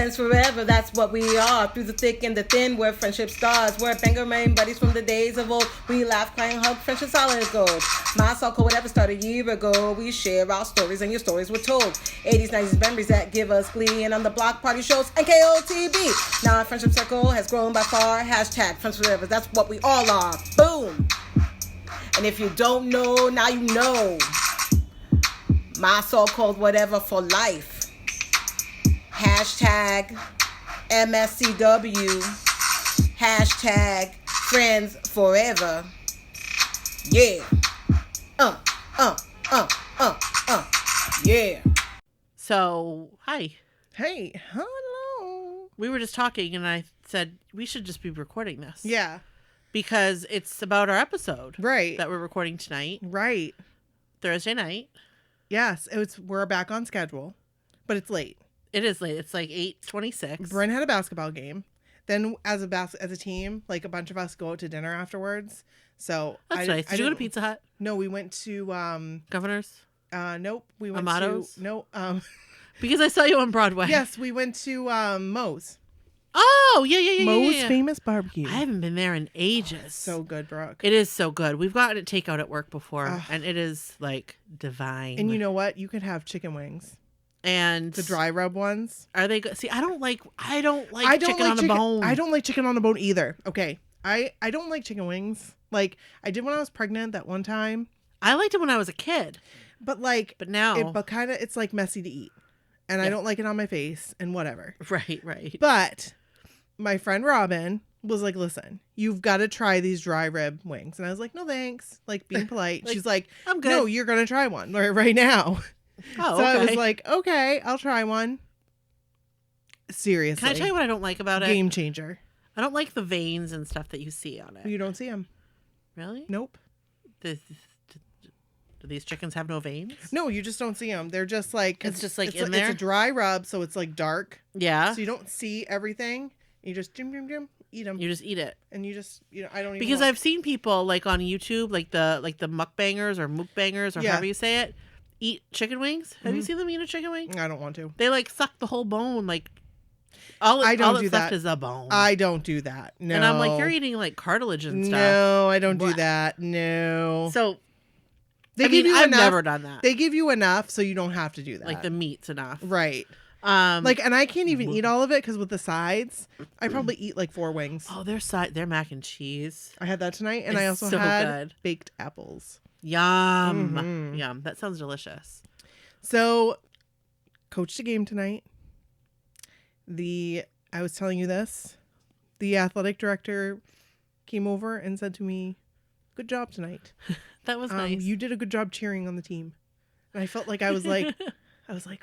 Friends forever, that's what we are. Through the thick and the thin, we're friendship stars. We're banger main buddies from the days of old. We laugh, cry, and hug, friendship solid as gold. My soul whatever started a year ago. We share our stories and your stories were told. 80s, 90s memories that give us glee. And on the block party shows, NKOTB. Now our friendship circle has grown by far. Hashtag friends forever, that's what we all are. Boom. And if you don't know, now you know. My so-called whatever for life. Hashtag MSCW. Hashtag friends forever. Yeah. Yeah. So, hi. Hey, hello. We were just talking and I said we should just be recording this. Yeah. Because it's about our episode. Right. That we're recording tonight. Right. Thursday night. Yes, we're back on schedule, but it's late. It is late. It's like 8:26. Bryn had a basketball game. Then as a team, like a bunch of us go out to dinner afterwards. So That's nice. Did you go to Pizza Hut? No, we went to Governor's? nope. We went Amato's? to no Because I saw you on Broadway. yes, we went to Moe's. Oh, yeah. Moe's Famous Barbecue. I haven't been there in ages. So good, Brooke. It is so good. We've gotten it takeout at work before, and it is like divine. And you know what? You could have chicken wings. And The dry rub ones. are they good? See, I don't like chicken on the bone. I don't like chicken on the bone either. Okay. I don't like chicken wings. Like I did when I was pregnant that one time. I liked it when I was a kid, But now but kind of it's like messy to eat. And I don't like it on my face and whatever. right. But my friend Robin was like, listen, you've got to try these dry rib wings. And I was like, no, thanks. Like being polite. She's like, I'm good. no, you're going to try one right now. Oh, So okay. I was like, okay, I'll try one. Seriously. Can I tell you what I don't like about it? Game changer. I don't like the veins and stuff that you see on it. You don't see them. Really? Nope. Do these chickens have no veins? No, you just don't see them. They're just like, It's just like in there? It's a dry rub. So it's like dark. Yeah. So you don't see everything. You just eat them. You just eat it. And you just, I don't even Because look. I've seen people like on YouTube, like the mukbangers or mukbangers or Yeah. however you say it, eat chicken wings. Have you seen them eat a chicken wing? I don't want to. They like suck the whole bone, like all I don't that's do left that. is the bone. I don't do that. No. And I'm like, you're eating like cartilage and stuff. No, I don't do What? that. No. So They I mean, you I've enough. never done that. They give you enough so you don't have to do that. Like the meat's enough. right. And I can't even eat all of it because with the sides, I probably eat like 4 wings. oh, their mac and cheese. I had that tonight, and I It's also so had good. baked apples. Yum. Mhm. Yum. That sounds delicious. So, coached a game tonight. I was telling you this. The athletic director came over and said to me, "Good job tonight. That was nice. You did a good job cheering on the team." And I felt like I was like,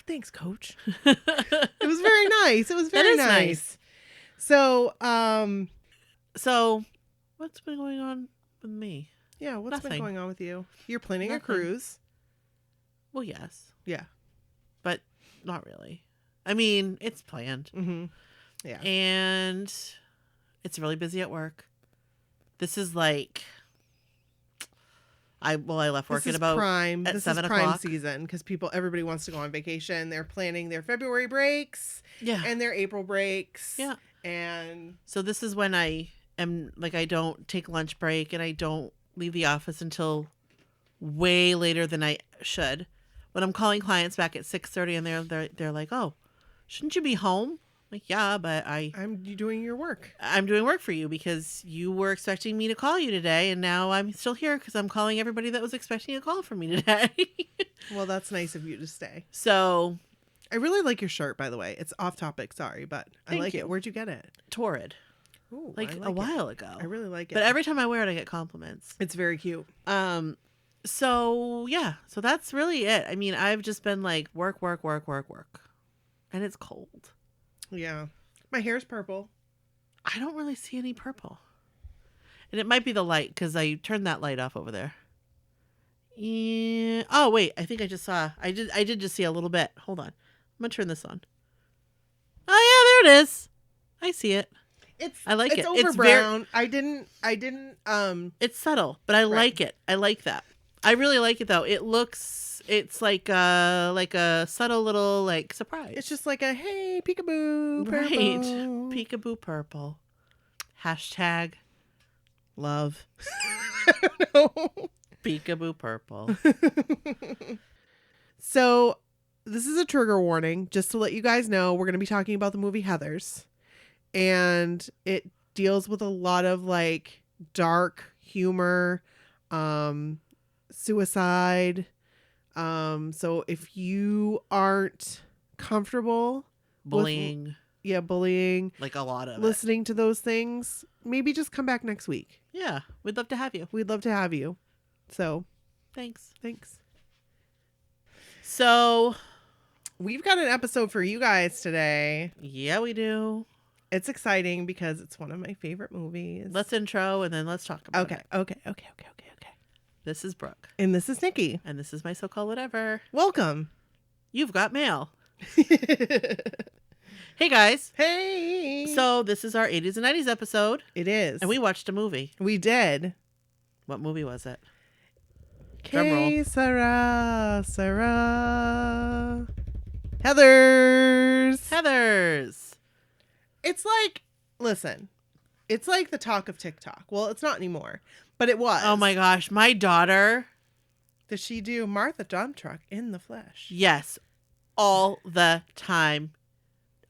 "Thanks, coach." It was very nice. It was very is nice. nice. So, So, what's been going on with me? yeah, what's been Nothing. going on with you? You're planning a Nothing. cruise. Well, yes, Yeah. but not really. I mean, it's planned. Mm-hmm. Yeah. And it's really busy at work. This is like I left work This at is about prime. at This 7 is prime o'clock. season because everybody wants to go on vacation. They're planning their February breaks Yeah. and their April breaks. Yeah. And So this is when I am like I don't take lunch break and I don't leave the office until way later than I should. When I'm calling clients back at 6:30 and they're like, "Oh, shouldn't you be home?" I'm like, yeah, but I'm doing your work. I'm doing work for you because you were expecting me to call you today, and now I'm still here because I'm calling everybody that was expecting a call from me today. Well, that's nice of you to stay. So, I really like your shirt, by the way. It's off topic, sorry, but I Thank like you. it. Where'd you get it? Torrid, Ooh, like I a it. while ago. I really like it. But every time I wear it, I get compliments. It's very cute. So yeah, so that's really it. I mean, I've just been like work, and it's cold. Yeah. My hair's purple. I don't really see any purple, and it might be the light because I turned that light off over there. Yeah. Oh wait, I think I just saw. I did just see a little bit. Hold on, I'm gonna turn this on. Oh yeah, there it is. I see it. I like it. It's over It's brown. I didn't It's subtle, but I like it. I like that. I really like it though. It looks It's like a subtle little like surprise. It's just like a hey peekaboo purple. Right. Peekaboo purple. Hashtag love. No. Peekaboo purple. So this is a trigger warning, just to let you guys know. We're going to be talking about the movie Heathers, and it deals with a lot of like dark humor, suicide. So if you aren't comfortable Bullying. bullying, Like a lot of it. listening to those things, maybe just come back next week. Yeah. We'd love to have you. We'd love to have you. So Thanks. thanks. So We've got an episode for you guys today. yeah, we do. It's exciting because it's one of my favorite movies. Let's intro and then let's talk about it. Okay. This is Brooke. And this is Nikki. And this is my so-called whatever. Welcome. You've got mail. Hey guys. Hey. So this is our 80s and 90s episode. It is. And we watched a movie. We did. What movie was it? Drum roll. Que Sarah. Heathers. Heathers. It's like, listen, it's like the talk of TikTok. Well, it's not anymore, but it was. Oh my gosh. My daughter. Does she do Martha Dump Truck in the flesh? Yes. All the time.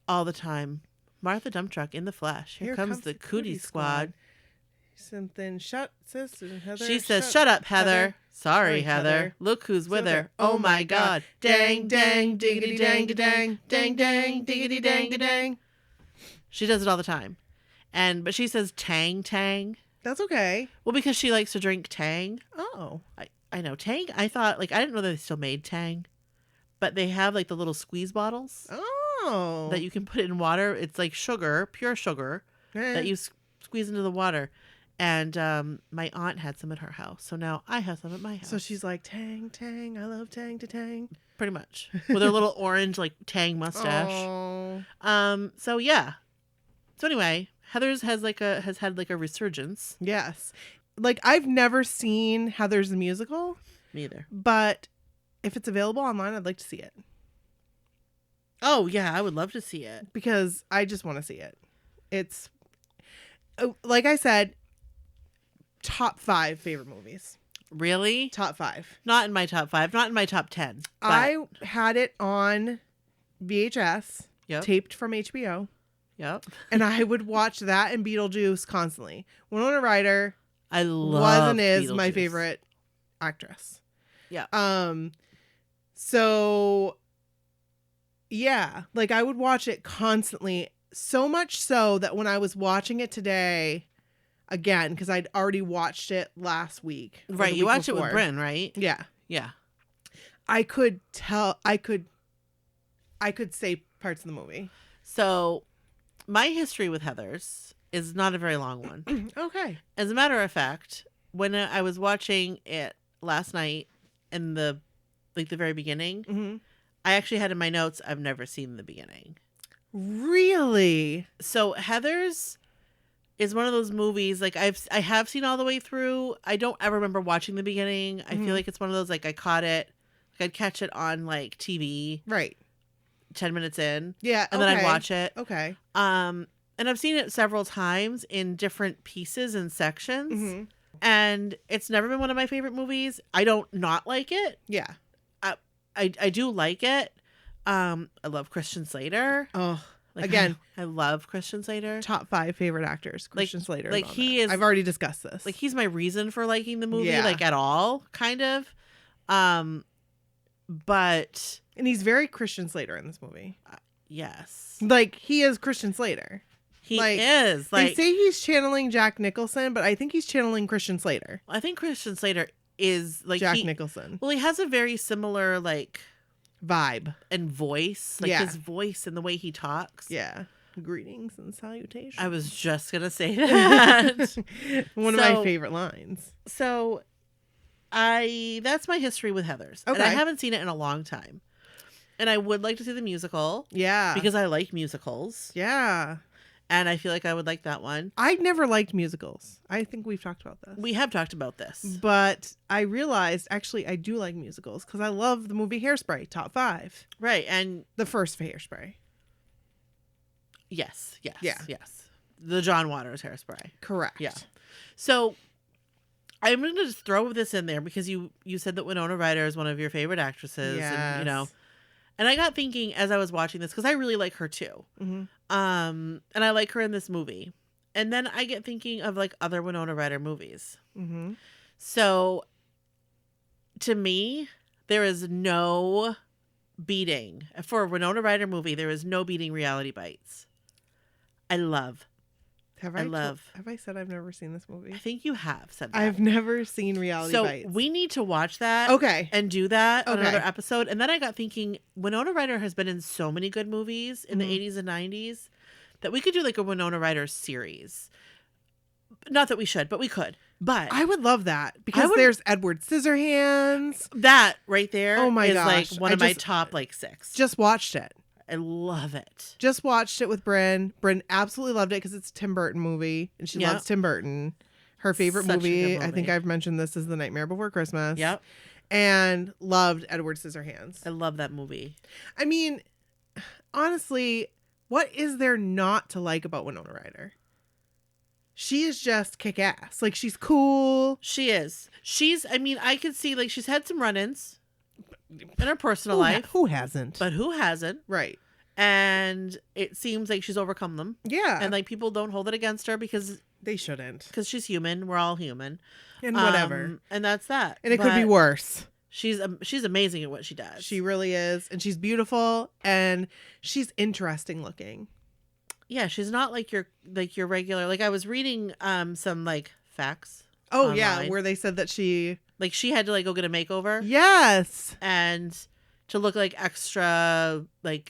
All the time. Martha Dump Truck in the flesh. Here comes the cootie squad. Something shut, sis. Heather, She says, shut up, Heather. Sorry, Heather. Look who's with her. Oh my God. Dang, dang, diggity, dang, dang, dang, dang, diggity, dang, dang. She does it all the time. But she says tang, tang. That's okay. Well, because she likes to drink tang. Oh. I know. Tang, I thought, I didn't know that they still made tang. But they have, the little squeeze bottles Oh. that you can put in water. It's like sugar, pure sugar, that you squeeze into the water. And my aunt had some at her house. So now I have some at my house. So she's like, tang, tang. I love tang to tang. Pretty much. With her little orange, tang mustache. Oh. So, yeah. So, anyway, Heathers has had a resurgence. Yes. I've never seen Heathers the musical, Me either. but if it's available online, I'd like to see it. Oh, yeah. I would love to see it. Because I just want to see it. It's, like I said, top 5 favorite movies. Really? Top 5. Not in my top 5. Not in my top 10. But... I had it on VHS, Yep. taped from HBO, Yep. and I would watch that and Beetlejuice constantly. Winona Ryder I love was and is my Beetlejuice. favorite actress. Yeah. So yeah, I would watch it constantly, so much so that when I was watching it today again, because I'd already watched it last week. or Right. the You week watched it with before. Bryn, right? Yeah. Yeah. I could say parts of the movie. So, my history with Heathers is not a very long one. Okay. As a matter of fact, when I was watching it last night in the very beginning, Mm-hmm. I actually had in my notes, I've never seen the beginning. Really? So Heathers is one of those movies, I have seen all the way through. I don't ever remember watching the beginning. I feel like it's one of those, I caught it, I'd catch it on TV Right. 10 minutes in. Yeah. And then I'd watch it. Okay. And I've seen it several times in different pieces and sections. Mm-hmm. And it's never been one of my favorite movies. I don't not like it. Yeah. I do like it. I love Christian Slater. Oh, again, I love Christian Slater. top 5 favorite actors. Christian Slater. is on he there. is. I've already discussed this. He's my reason for liking the movie. Yeah. At all, kind of. But and he's very Christian Slater in this movie. yes, He is Christian Slater. he like, is. They say he's channeling Jack Nicholson, but I think he's channeling Christian Slater. I think Christian Slater is Jack Nicholson Well, he has a very similar vibe and voice, Yeah. his voice and the way he talks. Yeah. Greetings and salutations. I was just gonna say that. One of my So- favorite lines. So, that's my history with Heathers, and I Okay. haven't seen it in a long time. And I would like to see the musical Yeah. because I like musicals. Yeah. And I feel like I would like that one. I never liked musicals. I think we've talked about this. We have talked about this. But I realized, actually, I do like musicals because I love the movie Hairspray, top 5. Right. And The first Hairspray. yes. Yeah. The John Waters Hairspray. Correct. Yeah. So I'm going to just throw this in there because you said that Winona Ryder is one of your favorite actresses. Yes. And, you know, and I got thinking as I was watching this, because I really like her too. Mm-hmm. And I like her in this movie. And then I get thinking of like other Winona Ryder movies. Mm-hmm. So to me, there is no beating. For a Winona Ryder movie, there is no beating Reality Bites. I love. Have I said I've never seen this movie? I think you have said that. I've never seen Reality Bites. So we need to watch that. Okay. And do that on Okay. another episode. And then I got thinking, Winona Ryder has been in so many good movies in the 80s and 90s that we could do like a Winona Ryder series. Not that we should, but we could. But I would love that because there's Edward Scissorhands. that right there Oh my is gosh. like one of my top like 6. Just watched it. I love it. Just watched it with Bryn. Bryn absolutely loved it because it's a Tim Burton movie and she Yep. loves Tim Burton. Her favorite Such a movie, good I think movie. I've mentioned this, is The Nightmare Before Christmas. Yep. And loved Edward Scissorhands. I love that movie. I mean, honestly, what is there not to like about Winona Ryder? She is just kick-ass. Like, she's cool. She is. I mean, I could see like she's had some run-ins in her personal life. Who hasn't? But who hasn't? Right. And it seems like she's overcome them. Yeah. And like people don't hold it against her because they shouldn't. she's human. We're all human. And whatever. And that's that. And it could be But worse. She's amazing at what she does. She really is. And she's beautiful and she's interesting looking. Yeah, she's not like your regular. Like I was reading some like facts. Oh, yeah. online. Where they said that she. Like she had to like go get a makeover. Yes. And to look like extra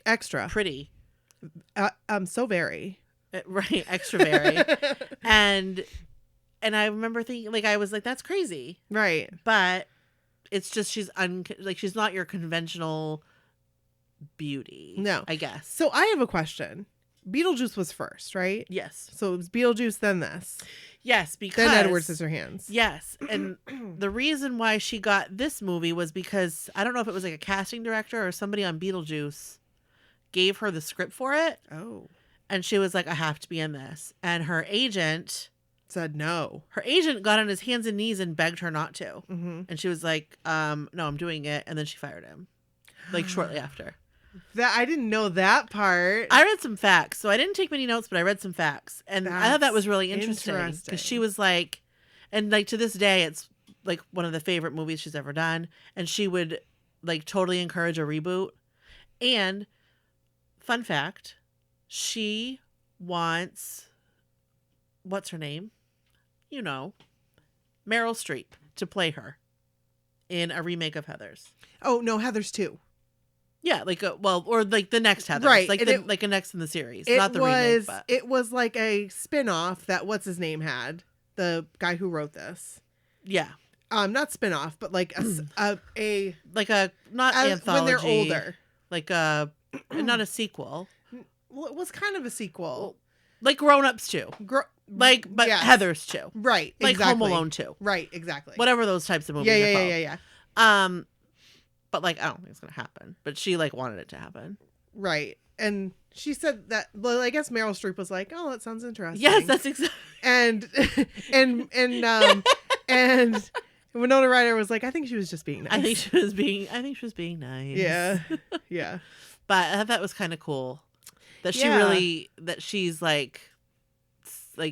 Extra. pretty. So very. Right, extra very. and I remember thinking like I was like that's crazy. Right. But it's just she's not your conventional beauty. No. I guess. So I have a question. Beetlejuice was first, right? Yes. So it was Beetlejuice, then this. Yes, because Then Edward Scissorhands. Yes, and the reason why she got this movie was because I don't know if it was like a casting director or somebody on Beetlejuice gave her the script for it, Oh. and she was like, "I have to be in this." And her agent Said no. got on his hands and knees and begged her not to, Mm-hmm. and she was like, "No, I'm doing it." And then she fired him, like shortly after. That I didn't know that part. I read some facts, so I didn't take many notes, but I read some facts, and I thought that was really That's interesting interesting. because she was like, and like to this day, it's like one of the favorite movies she's ever done, and she would like totally encourage a reboot. And fun fact, she wants what's her name, you know, Meryl Streep to play her in a remake of Heathers. Oh no, Heather's too. Yeah, like or like the next Heathers, Right, like and like a next in the series, It not the remake. But It was like a spin-off that what's his name had, the guy who wrote this. yeah, Not spin-off, but like a like a not as, anthology when they're older. like a not a sequel, Well, it was kind of a sequel. like Grown Ups 2, like but yes. Heathers 2, Right. like exactly. Home Alone 2, Right. Exactly. whatever those types of movies. Yeah. are Yeah. called. Yeah. Yeah. Yeah. But like I don't think it's gonna happen. But she like wanted it to happen. Right. And she said that. Well, I guess Meryl Streep was like, "Oh, that sounds interesting." Yes, that's exactly. and and Winona Ryder was like, "I think she was just being nice." I think she was being nice. Yeah. Yeah. But I thought that was kind of cool that Yeah. she's like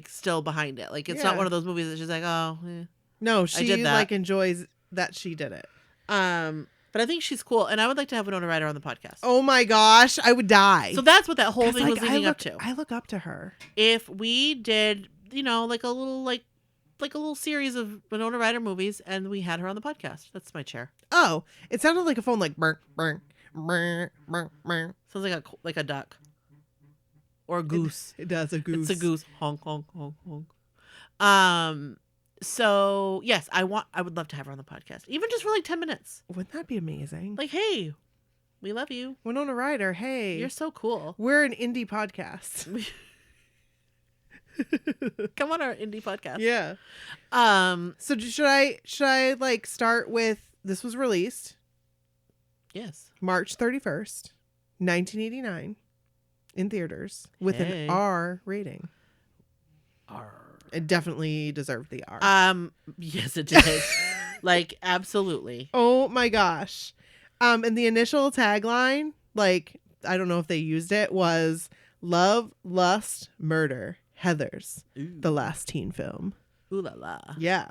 still behind it. Like it's not Yeah. one of those movies that she's like, oh. Eh. No, she did that. like enjoys that she did it. But I think she's cool, and I would like to have Winona Ryder on the podcast. Oh my gosh, I would die. So that's what that whole 'Cause, thing was leading up to. I look up to her. If we did, like a little series of Winona Ryder movies, and we had her on the podcast. That's my chair. Oh, it sounded like a phone, like burr, burr, burr, burr, burr. Sounds like a duck or a goose. It does, a goose. It's a goose. Honk honk honk honk. So yes, I would love to have her on the podcast, even just for like 10 minutes. Wouldn't that be amazing? Like, hey, we love you. Winona Ryder, hey. You're so cool. We're an indie podcast. Come on our indie podcast. Yeah. So should I like start with, this was released Yes. March 31st, 1989 in theaters with Hey. an R rating. R. It definitely deserved the R. Yes, it did. Like, absolutely. Oh my gosh. And the initial tagline, like, I don't know if they used it, was love, lust, murder, Heathers, Ooh. the last teen film. Ooh la la. Yeah.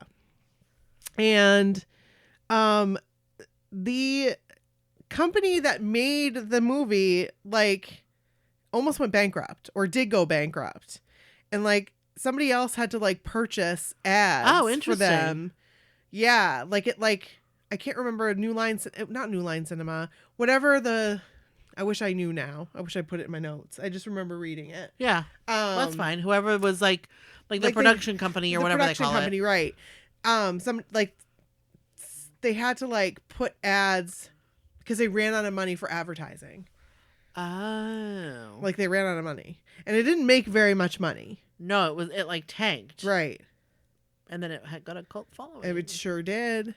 And the company that made the movie, like, almost went bankrupt, or did go bankrupt. And, like, somebody else had to, like, purchase ads Oh, for interesting. them. Yeah. Like, it, like, I can't remember not New Line Cinema, whatever I wish I knew now. I wish I put it in my notes. I just remember reading it. Yeah. Well, that's fine. Whoever was like the production company or whatever they call company, it. right. Some, like, they had to, like, put ads because they ran out of money for advertising. Oh. Like, they ran out of money. And it didn't make very much money. No, it like tanked. Right. And then it had got a cult following. It sure did.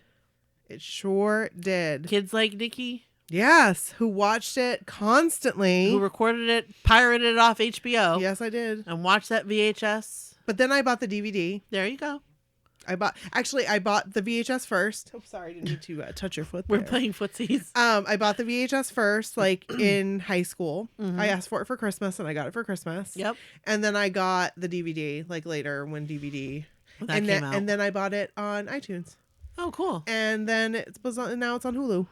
It sure did. Kids like Nikki, Yes. Who watched it constantly. who recorded it, pirated it off HBO. Yes, I did. And watched that VHS. But then I bought the DVD. There you go. I bought the VHS first. Oh, sorry. I didn't need to touch your foot We're there. playing footsies. I bought the VHS first, like, in high school. Mhm. I asked for it for Christmas, and I got it for Christmas. Yep. And then I got the DVD, like, later when DVD. When that came out. And then I bought it on iTunes. Oh, cool. And then now it's on Hulu.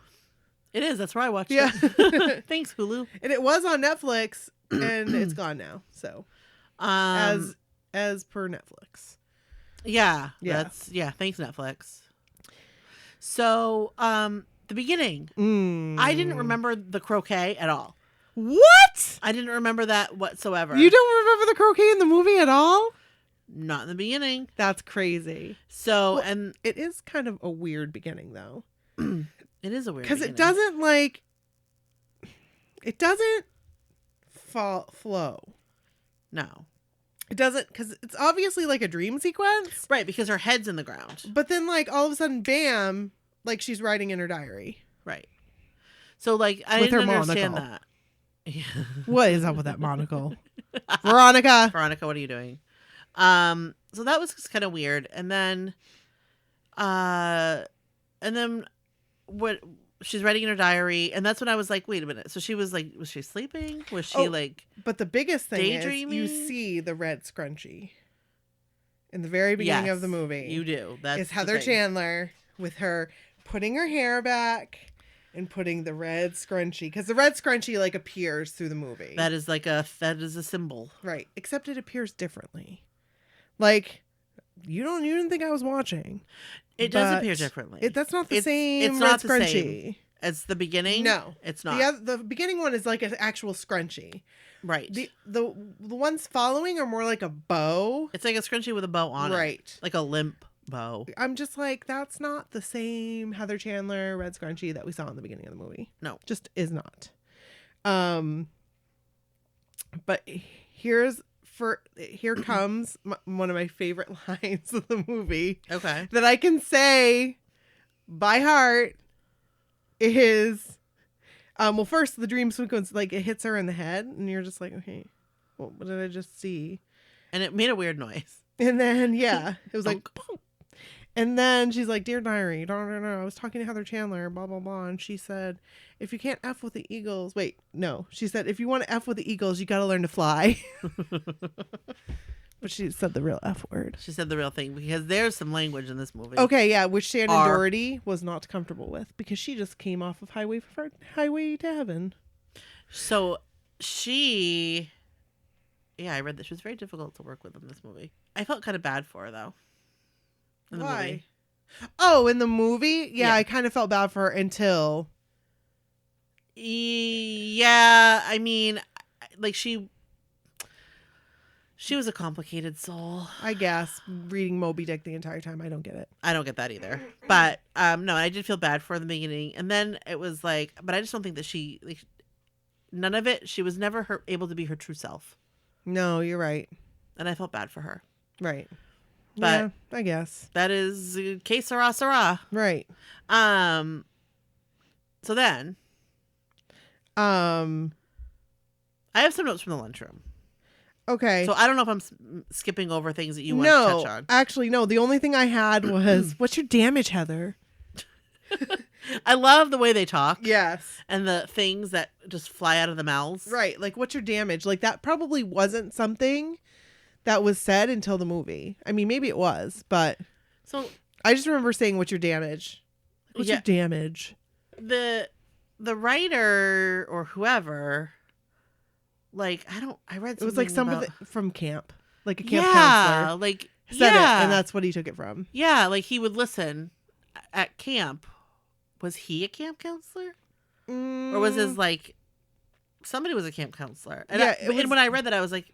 It is. That's where I watched Yeah. it. Thanks, Hulu. And it was on Netflix, and it's gone now. So, as per Netflix. Yeah. Yeah. Thanks, Netflix. So, the beginning. I didn't remember the croquet at all. What? I didn't remember that whatsoever. You don't remember the croquet in the movie at all? Not in the beginning. That's crazy. So, Well, and it is kind of a weird beginning, though. it is a weird Because it beginning. doesn't flow. No. It doesn't, because it's obviously like a dream sequence. Right, because her head's in the ground. But then, like, all of a sudden, bam, like, she's writing in her diary. Right. So, like, I With her didn't understand monocle. that. Yeah. What is up with that monocle? Veronica. Veronica, what are you doing? So that was just kind of weird. And then what she's writing in her diary, and that's when I was like, wait a minute. So she was like, was she sleeping? Was she like But the biggest thing is you daydreaming? see the red scrunchie in the very beginning Yes, of the movie. You do. That's It's the Heather thing. Chandler with her putting her hair back and putting the red scrunchie, because the red scrunchie, like, appears through the movie. That is a symbol. Right. Except it appears differently. Like, you didn't think I was watching. It does But appear differently. That's not the It's- same it's red not the same. scrunchie. As the beginning? No. It's not. The beginning one is like an actual scrunchie. Right. The ones following are more like a bow. It's like a scrunchie with a bow on it. Right. Like a limp bow. I'm just like, that's not the same Heather Chandler red scrunchie that we saw in the beginning of the movie. No. Just is not. But here comes one of my favorite lines of the movie Okay. that I can say by heart is, well, first the dream sequence, like, it hits her in the head, and you're just like, okay, well, what did I just see? And it made a weird noise. And then, yeah, it was like, boom. And then she's like, dear diary, I was talking to Heather Chandler, blah, blah, blah. And she said, if you can't F with the Eagles, wait, no. She said, if you want to F with the Eagles, you got to learn to fly. But she said the real F word. She said the real thing because there's some language in this movie. Okay, yeah, which Shannon R. Doherty was not comfortable with because she just came off of Highway to Heaven. So I read that she was very difficult to work with in this movie. I felt kind of bad for her though. In the Why? movie. Oh, in the movie? Yeah, Yeah. I kind of felt bad for her until... Yeah, I mean, like she was a complicated soul. I guess, reading Moby Dick the entire time. I don't get it. I don't get that either. But no, I did feel bad for her in the beginning, and then it was like, but I just don't think that she none of it. She was never able to be her true self. No, you're right. and I felt bad for her. Right. But yeah, I guess. that is que sera sera. Right. So then, I have some notes from the lunchroom. Okay. So I don't know if I'm skipping over things that you want to touch on. Actually, no. The only thing I had was, what's your damage, Heather? I love the way they talk. Yes. And the things that just fly out of the mouths. Right. Like, what's your damage? Like, that probably wasn't something that was said until the movie. I mean, maybe it was, but So I just remember saying, what's your damage? What's your damage? The writer or whoever, like, I read something. It was like somebody about... from camp, like a camp counselor. Like, said it, and that's what he took it from. Yeah, like he would listen at camp. Was he a camp counselor? Or was his, like, somebody was a camp counselor? And, and when I read that, I was like,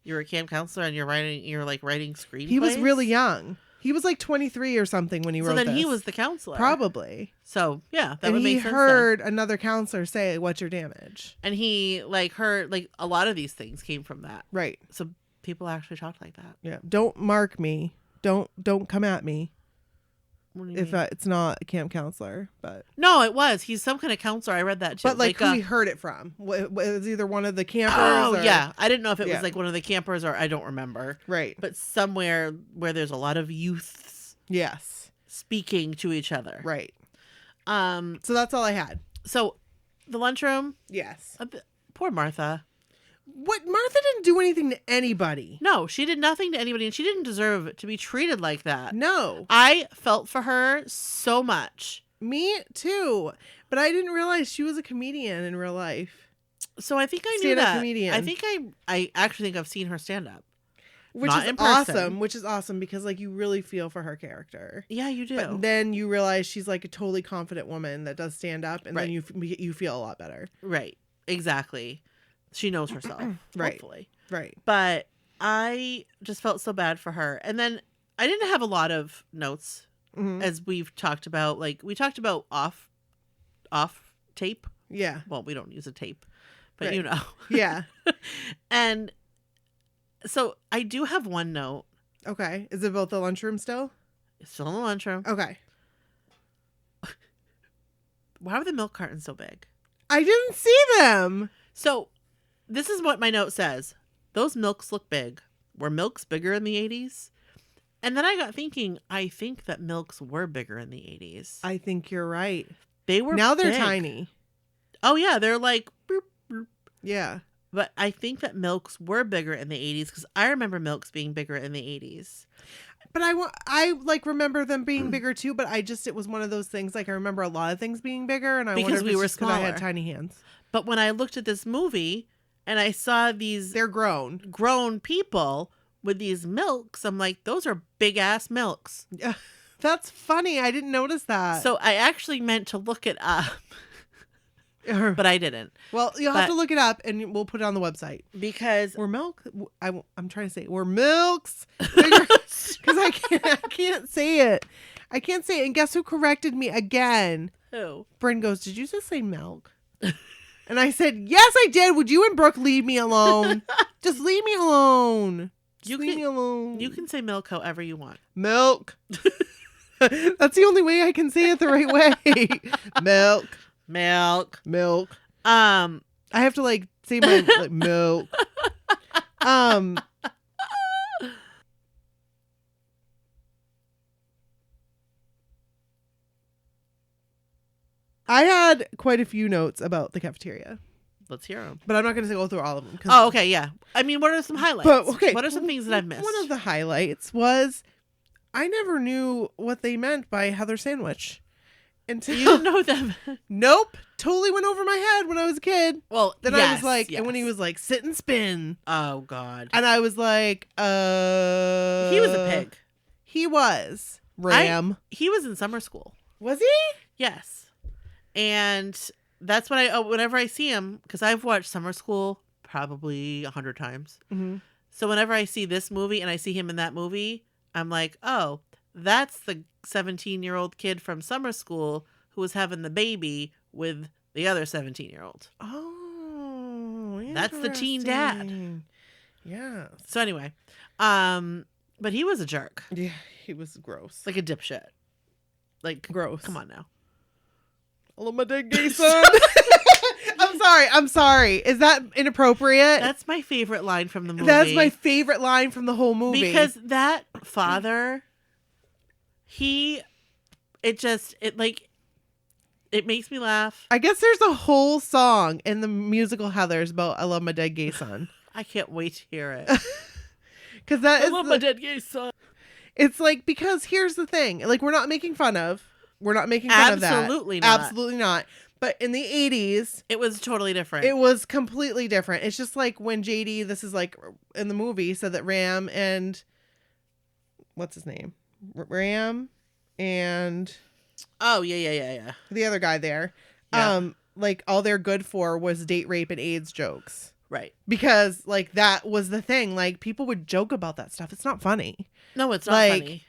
you're a camp counselor and you're writing screenplays? He was really young. He was like 23 or something when he wrote this. So then he was the counselor. Probably. So, yeah, that and would make sense. And he heard another counselor say, what's your damage? And he, like, heard, like, a lot of these things came from that. Right. So people actually talked like that. Yeah. Don't mark me. Don't come at me. If it's not a camp counselor, but no, it was. He's some kind of counselor. I read that too. But like who he heard it from? It was either one of the campers. Oh, or... yeah. I didn't know if it was like one of the campers or I don't remember. Right. But somewhere where there's a lot of youths. Yes. Speaking to each other. Right. So that's all I had. So the lunchroom. Yes. Poor Martha. What? Martha didn't do anything to anybody. No, she did nothing to anybody, and she didn't deserve to be treated like that. No. I felt for her so much. Me too. But I didn't realize she was a comedian in real life. So I think I knew that. Comedian. I think I actually think I've seen her stand up. Which is awesome. Which is awesome because like you really feel for her character. Yeah, you do. But then you realize she's like a totally confident woman that does stand up, and then you feel a lot better. Right. Exactly. She knows herself. Right. Hopefully. Right. But I just felt so bad for her. And then I didn't have a lot of notes as we've talked about. Like we talked about off tape. Yeah. Well, we don't use a tape, but you know. Yeah. And so I do have one note. Okay. Is it about the lunchroom still? It's still in the lunchroom. Okay. Why are the milk cartons so big? I didn't see them. So this is what my note says. Those milks look big. Were milks bigger in the 80s? And then I got thinking, I think that milks were bigger in the 80s. I think you're right. They were Now they're big. tiny. Oh, yeah. They're like, boop, boop. Yeah. But I think that milks were bigger in the 80s because I remember milks being bigger in the 80s. But I like remember them being bigger too, but it was one of those things, like I remember a lot of things being bigger, and I because wonder if we it's were just 'cause I had smaller. tiny hands. But when I looked at this movie and I saw these They're grown people with these milks, I'm like, those are big ass milks. Yeah. That's funny. I didn't notice that. So I actually meant to look it up, but I didn't. Well, you'll have to look it up, and we'll put it on the website. Because Were milk? I'm trying to say were milks because I can't say it. I can't say it. And guess who corrected me again? who? Bryn goes, "Did you just say milk?" And I said, "Yes, I did. Would you and Brooke leave me alone? Just leave me alone. Leave me alone. You can say milk however you want. Milk." That's the only way I can say it the right way. Milk. Milk. I have to like say my like, milk. I had quite a few notes about the cafeteria, Let's hear them. but I'm not going to go through all of them. Oh, okay, yeah. I mean, what are some highlights? But okay, What are some things that I've missed? One of the highlights was I never knew what they meant by Heather sandwich until You didn't know them. Nope, totally went over my head when I was a kid. Well, Then I was like, and when he was like, sit and spin. Oh, God. And I was like, He was a pig. He was. Ram. He was in summer school. Was he? Yes. And that's what whenever I see him, because I've watched Summer School probably 100 times. Mm-hmm. So whenever I see this movie and I see him in that movie, I'm like, oh, that's the 17-year-old kid from Summer School who was having the baby with the other 17-year-old. Oh, That's the teen dad. interesting. Yeah. So anyway, but he was a jerk, Yeah, he was gross. like a dipshit. Like, Gross. come on now. Hello, my dead gay son. I'm sorry. Is that inappropriate? That's my favorite line from the movie. That's my favorite line from the whole movie. Because that father, it makes me laugh. I guess there's a whole song in the musical Heathers about I love my dead gay son. I can't wait to hear it. Because that is my dead gay son. It's like, because here's the thing. Like, we're not making fun of that. Absolutely not. Absolutely not. But in the 80s, It was totally different. it was completely different. It's just like when JD, this is like in the movie, said that Ram and what's his name? Ram and Oh, yeah. the other guy there. Yeah. Like all they're good for was date rape and AIDS jokes. Right. Because like that was the thing. Like people would joke about that stuff. It's not funny. No, it's not Like, funny.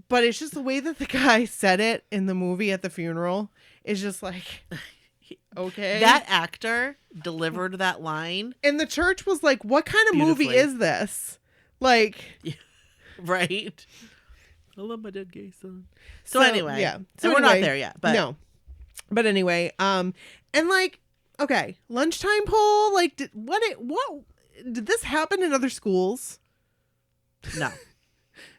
But it's just the way that the guy said it in the movie at the funeral is just like, okay. That actor delivered that line. And the church was like, what kind of movie Beautifully. is this? Like, Right. I love my dead gay son. So anyway. yeah. So we're not there yet. But no. But anyway, and like, okay, lunchtime poll, like, did this happen in other schools? no.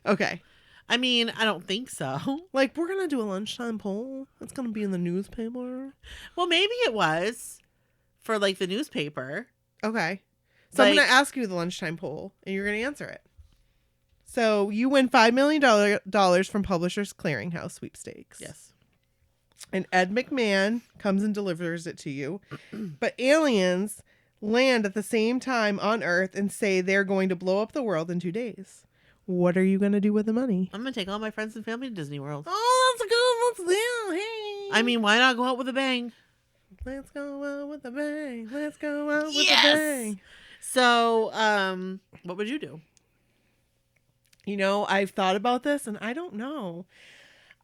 Okay. I mean, I don't think so. Like, we're going to do a lunchtime poll. It's going to be in the newspaper. Well, maybe it was for like the newspaper. Okay. So I'm Like- going to ask you the lunchtime poll, and you're going to answer it. So you win $5 million from Publishers Clearinghouse sweepstakes. Yes. And Ed McMahon comes and delivers it to you. But aliens land at the same time on Earth and say they're going to blow up the world in 2 days. What are you going to do with the money? I'm going to take all my friends and family to Disney World. Oh, that's good. Hey. I mean, why not go out with a bang? Let's go out with a bang. Let's go out with Yes! a bang. So, what would you do? You know, I've thought about this and I don't know.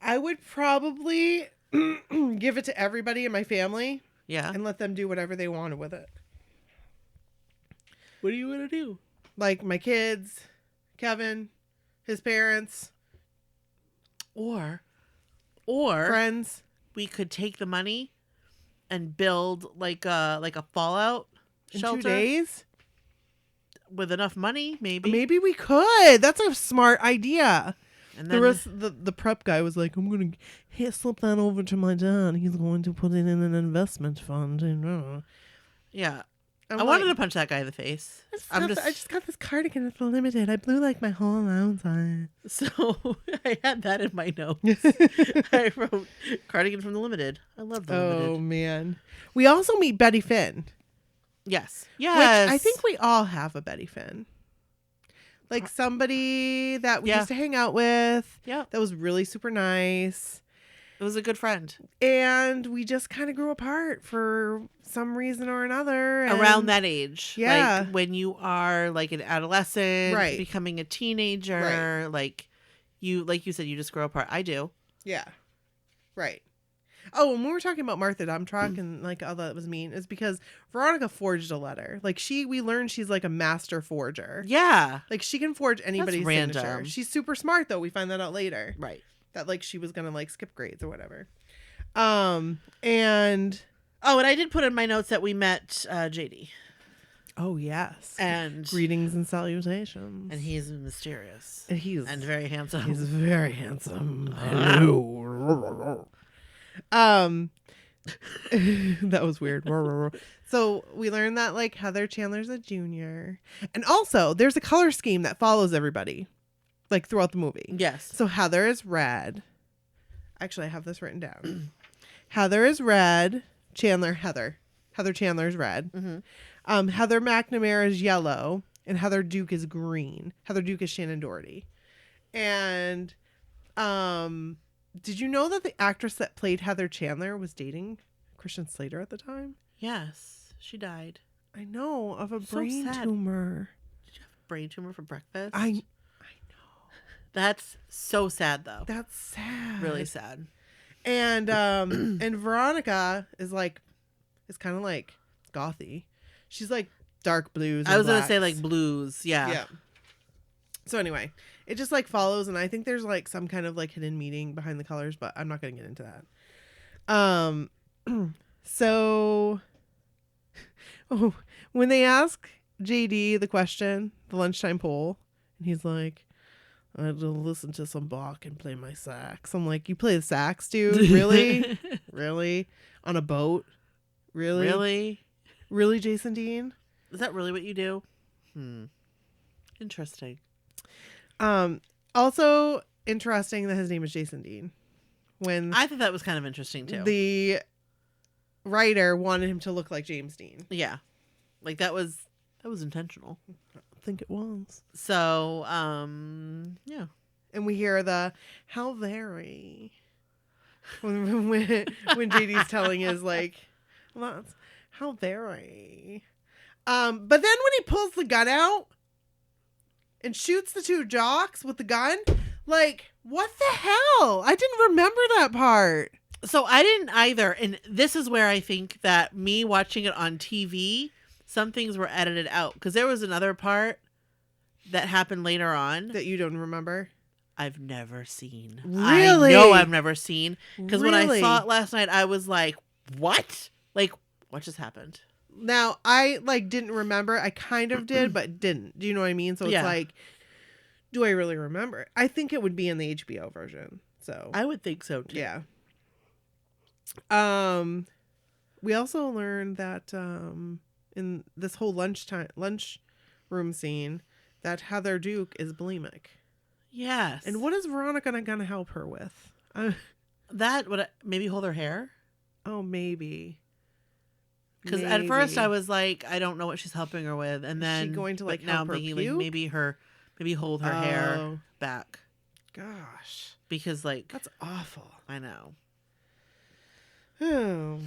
I would probably give it to everybody in my family Yeah. and let them do whatever they wanted with it. What are you going to do? Like my kids, Kevin, his parents, Or friends. we could take the money and build like a fallout In shelter 2 days? with enough money, maybe. Maybe we could. That's a smart idea. And The then rest, the prep guy was like, I'm going to slip that over to my dad. He's going to put it in an investment fund. yeah, I'm I wanted to like, punch that guy in the face. I just got this cardigan at the Limited. I blew like my whole allowance on it. So I had that in my notes. I wrote cardigan from the Limited. I love the Oh, Limited. man. We also meet Betty Finn. Yes. Which Yes. I think we all have a Betty Finn. Like somebody that we Yeah. used to hang out with. Yeah. That was really super nice. It was a good friend. And we just kind of grew apart for some reason or another. and- Around that age. Yeah. Like when you are like an adolescent, Right. becoming a teenager, like you said, you just grow apart. I do. Yeah. Right. Oh, and when we're talking about Martha Dumtrock and like all that was mean is because Veronica forged a letter. Like we learned she's like a master forger. Yeah. Like she can forge anybody's signature. random. She's super smart though. We find that out later. Right. That like she was gonna like skip grades or whatever. And Oh, and I did put in my notes that we met JD. oh yes. And Greetings and salutations. and he's mysterious. he's And very handsome. He's very handsome. Hello. That was weird. So we learned that like Heather Chandler's a junior. And also there's a color scheme that follows everybody like throughout the movie. Yes. So Heather is red. Actually, I have this written down. Heather is red. Heather Chandler is red. Mm-hmm. Heather McNamara is yellow. And Heather Duke is green. Heather Duke is Shannon Doherty. And did you know that the actress that played Heather Chandler was dating Christian Slater at the time? Yes. She died. I know, of a So brain sad. tumor. Did you have a brain tumor for breakfast? I know. That's so sad though. That's sad. Really sad. And and Veronica is kind of like gothy. She's like dark blues. I and was going to say blacks. like blues. Yeah. So anyway, it just like follows, and I think there's like some kind of like hidden meaning behind the colors, but I'm not going to get into that. So when they ask JD the question, the lunchtime poll, and he's like, I had to listen to some Bach and play my sax. I'm like, you play the sax, dude? Really? Really? On a boat? Really? Really? Really, Jason Dean? Is that really what you do? Interesting. Also interesting that his name is Jason Dean. When I thought that was kind of interesting too. the writer wanted him to look like James Dean. Yeah. Like that was intentional. I think it was. So, yeah. And we hear the how very when JD's telling his like, well, that's how very. But then when he pulls the gun out and shoots the two jocks with the gun, like, what the hell? I didn't remember that part. So I didn't either. And this is where I think that me watching it on TV, some things were edited out. Because there was another part that happened later on That you don't remember? I've never seen. Really? I know I've never seen. Because when I Really? saw it last night, I was like, what? Like, what just happened? Now, I like didn't remember. I kind of did, but didn't. Do you know what I mean? So it's Yeah. like, do I really remember? I think it would be in the HBO version. So I would think so too. yeah. We also learned that in this whole lunch room scene that Heather Duke is bulimic. Yes. And what is Veronica gonna help her with? That would maybe hold her hair? Oh, maybe. Because at first I was like, I don't know what she's helping her with, and Is she then going to, like, now help I'm her thinking puke? like maybe hold her hair Oh. back Gosh, because like that's awful. I know. Oh.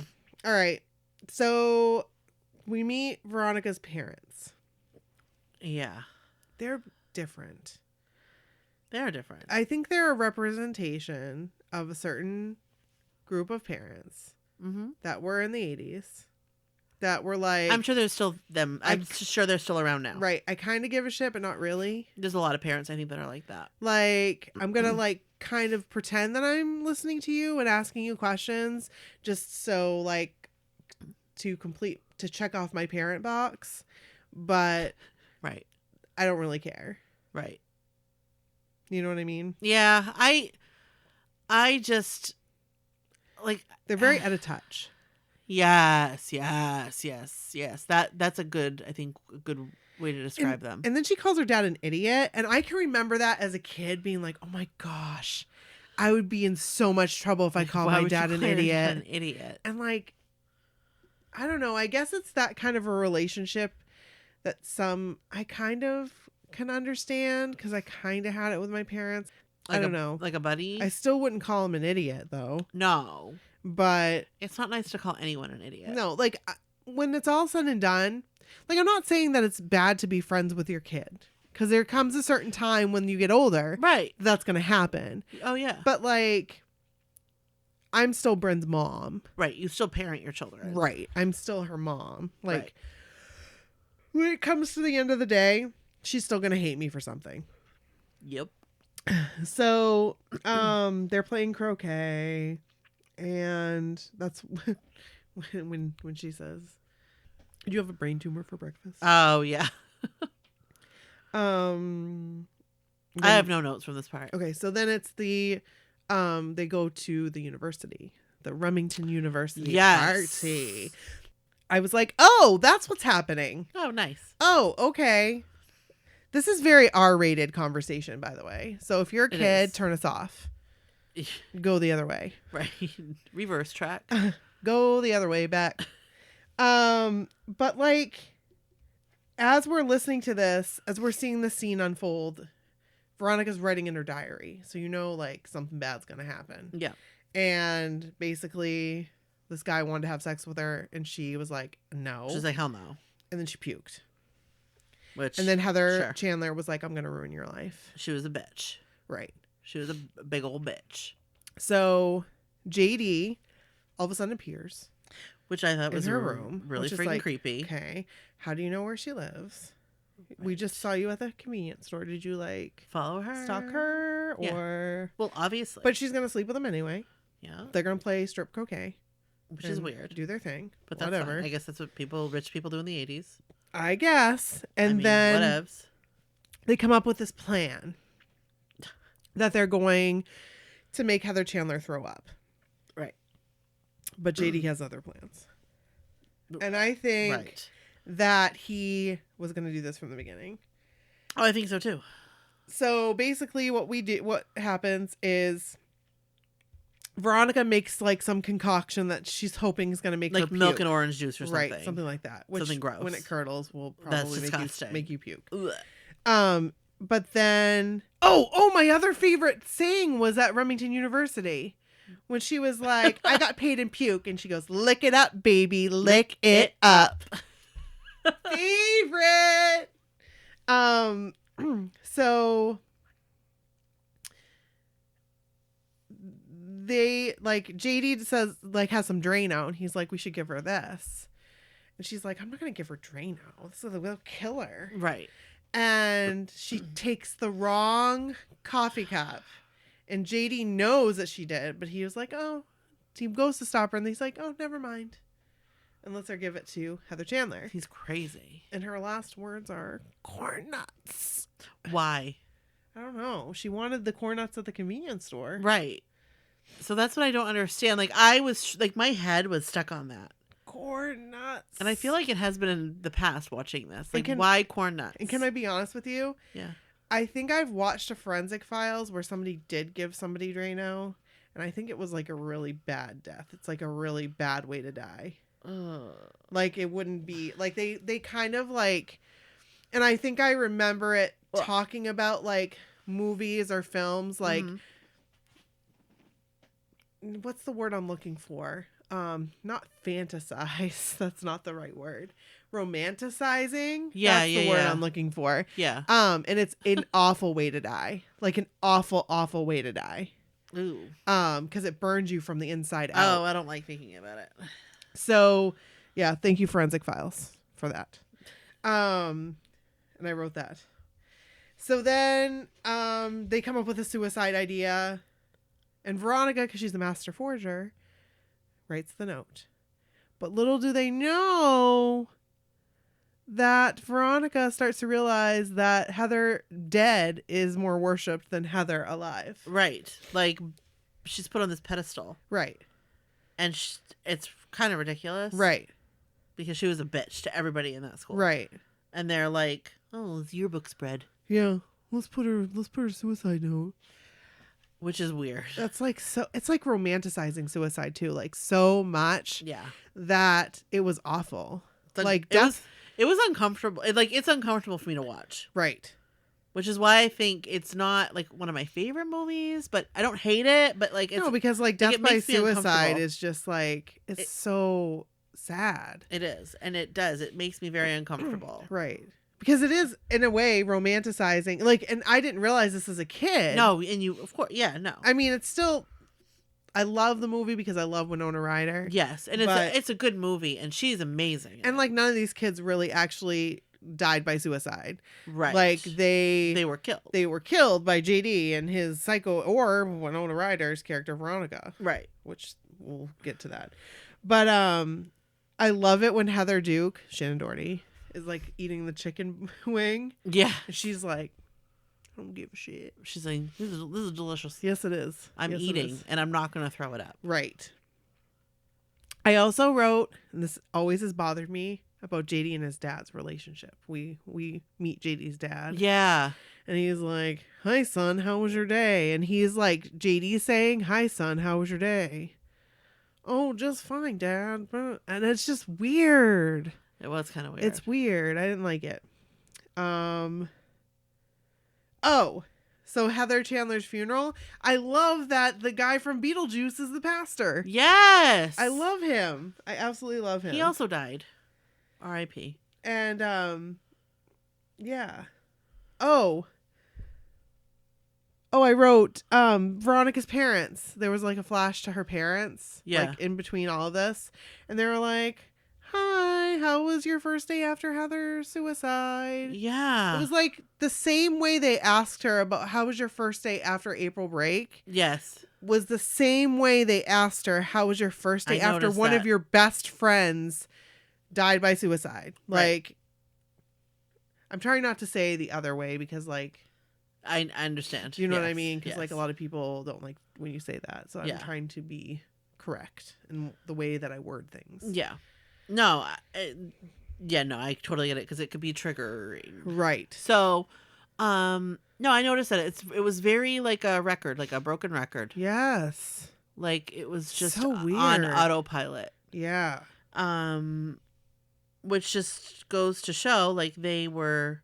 All right. So we meet Veronica's parents. Yeah, They're different. they're different. I think they're a representation of a certain group of parents Mm-hmm. that were in the 80s that were like, I'm sure there's still them. I'm sure they're still around now. right, I kind of give a shit, but not really. There's a lot of parents I think that are like that. Like, I'm going to like kind of pretend that I'm listening to you and asking you questions just so like to check off my parent box, but Right. I don't really care. Right. You know what I mean? Yeah. I just like They're very out of touch. Yes. That's a good. I think a good way to describe them. And then she calls her dad an idiot. And I can remember that as a kid being like, oh my gosh, I would be in so much trouble if I called Why my would you dad an call your dad idiot. An idiot. And like, I don't know. I guess it's that kind of a relationship that I kind of can understand because I kind of had it with my parents. Like I don't know. Like a buddy. I still wouldn't call him an idiot though. No. But It's not nice to call anyone an idiot. no, like when it's all said and done, like I'm not saying that it's bad to be friends with your kid because there comes a certain time when you get older Right. that's going to happen. Oh, yeah. But like, I'm still Bryn's mom. Right. You still parent your children. Right. I'm still her mom. Like, Right. when it comes to the end of the day, she's still going to hate me for something. Yep. So, they're playing croquet, and that's when she says, "Did you have a brain tumor for breakfast?" Oh, yeah. I then- have no notes from this part. Okay, so then it's they go to the university, the Remington University Yes. party. I was like, oh, that's what's happening. Oh, nice. Oh, okay. This is very R-rated conversation, by the way. So if you're a It kid, is. turn us off. Go the other way. Right. Reverse track. Go the other way back. But like, as we're listening to this, as we're seeing the scene unfold, Veronica's writing in her diary. So you know, like, something bad's going to happen. Yeah. And basically, this guy wanted to have sex with her, and she was like, no. She's like, hell no. And then she puked. Which. And then Heather Sure. Chandler was like, I'm going to ruin your life. She was a bitch. Right. She was a big old bitch. So JD all of a sudden appears. Which I thought in was her room. really which is freaking like, creepy. Okay, how do you know where she lives? We just saw you at the convenience store. Did you like Follow her? stalk her Yeah. or? Well, obviously. But she's gonna sleep with him anyway. yeah, They're gonna play strip croquet, which is and weird. Do their thing, But that's whatever. fine. I guess that's what rich people do in the 80s. I guess. And I mean, then whatevs. they come up with this plan that they're going to make Heather Chandler throw up. Right. But JD has other plans. And I think Right. that he was going to do this from the beginning. Oh, I think so too. So basically what happens is Veronica makes like some concoction that she's hoping is going to make Like her milk puke. and orange juice or something. Right, something like that. Which, Something gross. when it curdles will That's probably disgusting. make you puke. Ugh. But then my other favorite saying was at Remington University when she was like, I got paid in puke, and she goes, lick it up, baby, lick it up. Favorite. So they like JD says like has some Drano, and he's like, we should give her this. And she's like, I'm not gonna give her Drano. This will kill her. Right. And she takes the wrong coffee cup. And JD knows that she did, but he was like, oh, he goes to stop her, and he's like, oh, never mind. And lets her give it to Heather Chandler. He's crazy. And her last words are corn nuts. Why? I don't know. She wanted the corn nuts at the convenience store. Right. So that's what I don't understand. Like I was like my head was stuck on that. Corn nuts. And I feel like it has been in the past watching this. Like can- why corn nuts? And can I be honest with you? Yeah. I think I've watched a Forensic Files where somebody did give somebody Drano, and I think it was like a really bad death. It's like a really bad way to die. Ugh. Like it wouldn't be like they kind of like, and I think I remember it talking about like movies or films like what's the word I'm looking for? Not fantasize. That's not the right word. Romanticizing. Yeah, That's yeah, the word yeah. I'm looking for. Yeah. And it's an awful way to die. Like an awful, awful way to die. Ooh. Because it burns you from the inside out. Oh, I don't like thinking about it. So, yeah, thank you, Forensic Files, for that. And I wrote that. So then they come up with a suicide idea. And Veronica, because she's the master forger, writes the note. But little do they know that Veronica starts to realize that Heather dead is more worshipped than Heather alive. Right. Like she's put on this pedestal. Right. And it's kind of ridiculous. Right. Because she was a bitch to everybody in that school. Right. And they're like, oh, it's yearbook spread. Yeah. Let's put her suicide note. Which is weird. That's like so it's like romanticizing suicide too, like so much Yeah. that it was awful. Like it was uncomfortable. It's uncomfortable for me to watch. Right. Which is why I think it's not like one of my favorite movies, but I don't hate it. But like, it's, No, because like death it by makes me suicide uncomfortable. is just like it's so sad. It is, and it does. It makes me very uncomfortable. Right. Because it is in a way romanticizing. Like, and I didn't realize this as a kid. No, and you, of course, yeah, no. I mean, it's still. I love the movie because I love Winona Ryder. Yes, and it's a good movie, and she's amazing. And like none of these kids really actually died by suicide. right, Like they were killed. They were killed by JD and his psycho or Winona Ryder's character Veronica. Right. Which we'll get to that. But I love it when Heather Duke, Shannon Doherty, is like eating the chicken wing. Yeah. And she's like, I don't give a shit. She's like, this is delicious. Yes, it is. I'm Yes, it eating, is. and I'm not going to throw it up. Right. I also wrote, and this always has bothered me, about JD and his dad's relationship. We meet JD's dad. Yeah. And he's like, hi, son, how was your day? And he's like, JD saying, hi, son, how was your day? Oh, just fine, Dad. And it's just weird. It was kind of weird. It's weird. I didn't like it. Oh, so Heather Chandler's funeral. I love that the guy from Beetlejuice is the pastor. Yes. I love him. I absolutely love him. He also died. R.I.P. And yeah. Oh, I wrote Veronica's parents. There was like a flash to her parents, Yeah. like in between all of this, and they were like, "Hi, how was your first day after Heather's suicide?" Yeah. It was like the same way they asked her about how was your first day after April break. Yes. Was the same way they asked her how was your first day I after noticed one of that. your best friends died by suicide. Right. Like, I'm trying not to say the other way because, like, I understand. you know what I Yes, mean? Because, yes. like, a lot of people don't like when you say that. So I'm Yeah. trying to be correct in the way that I word things. Yeah. No. No, I totally get it because it could be triggering. Right. So, no, I noticed that it was very like a record, like a broken record. Yes. Like it was just So on weird. autopilot. Yeah. Which just goes to show like they were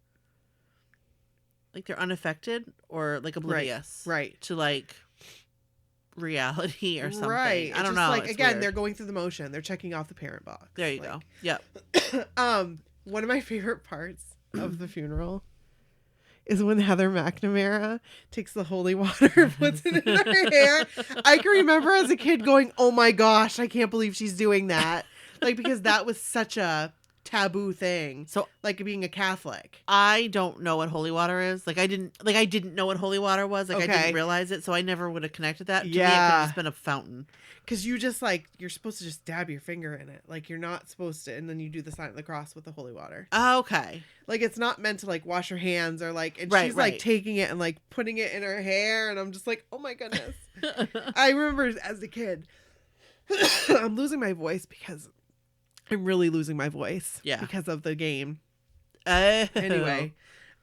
like they're unaffected or like oblivious Right. to like reality or something. Right. I don't It's know. just like, It's again, weird. they're going through the motion. They're checking off the parent box. There you Like, go. Yep. One of my favorite parts of the funeral is when Heather McNamara takes the holy water, puts it in her hair. I can remember as a kid going, "Oh my gosh, I can't believe she's doing that." Like, because that was such a taboo thing. So like being a Catholic. I don't know what holy water is. I didn't know what holy water was. I Okay. didn't realize it, so I never would have connected that. To me, it could Yeah. have just been a fountain. Because you just like, you're supposed to just dab your finger in it. Like, you're not supposed to, and then you do the sign of the cross with the holy water. Okay. Like, it's not meant to like wash your hands or like, and Right, she's like right. taking it and like putting it in her hair, and I'm just like, oh my goodness. I remember as a kid, I'm losing my voice because I'm really losing my voice. Yeah. Because of the game. Oh. Anyway,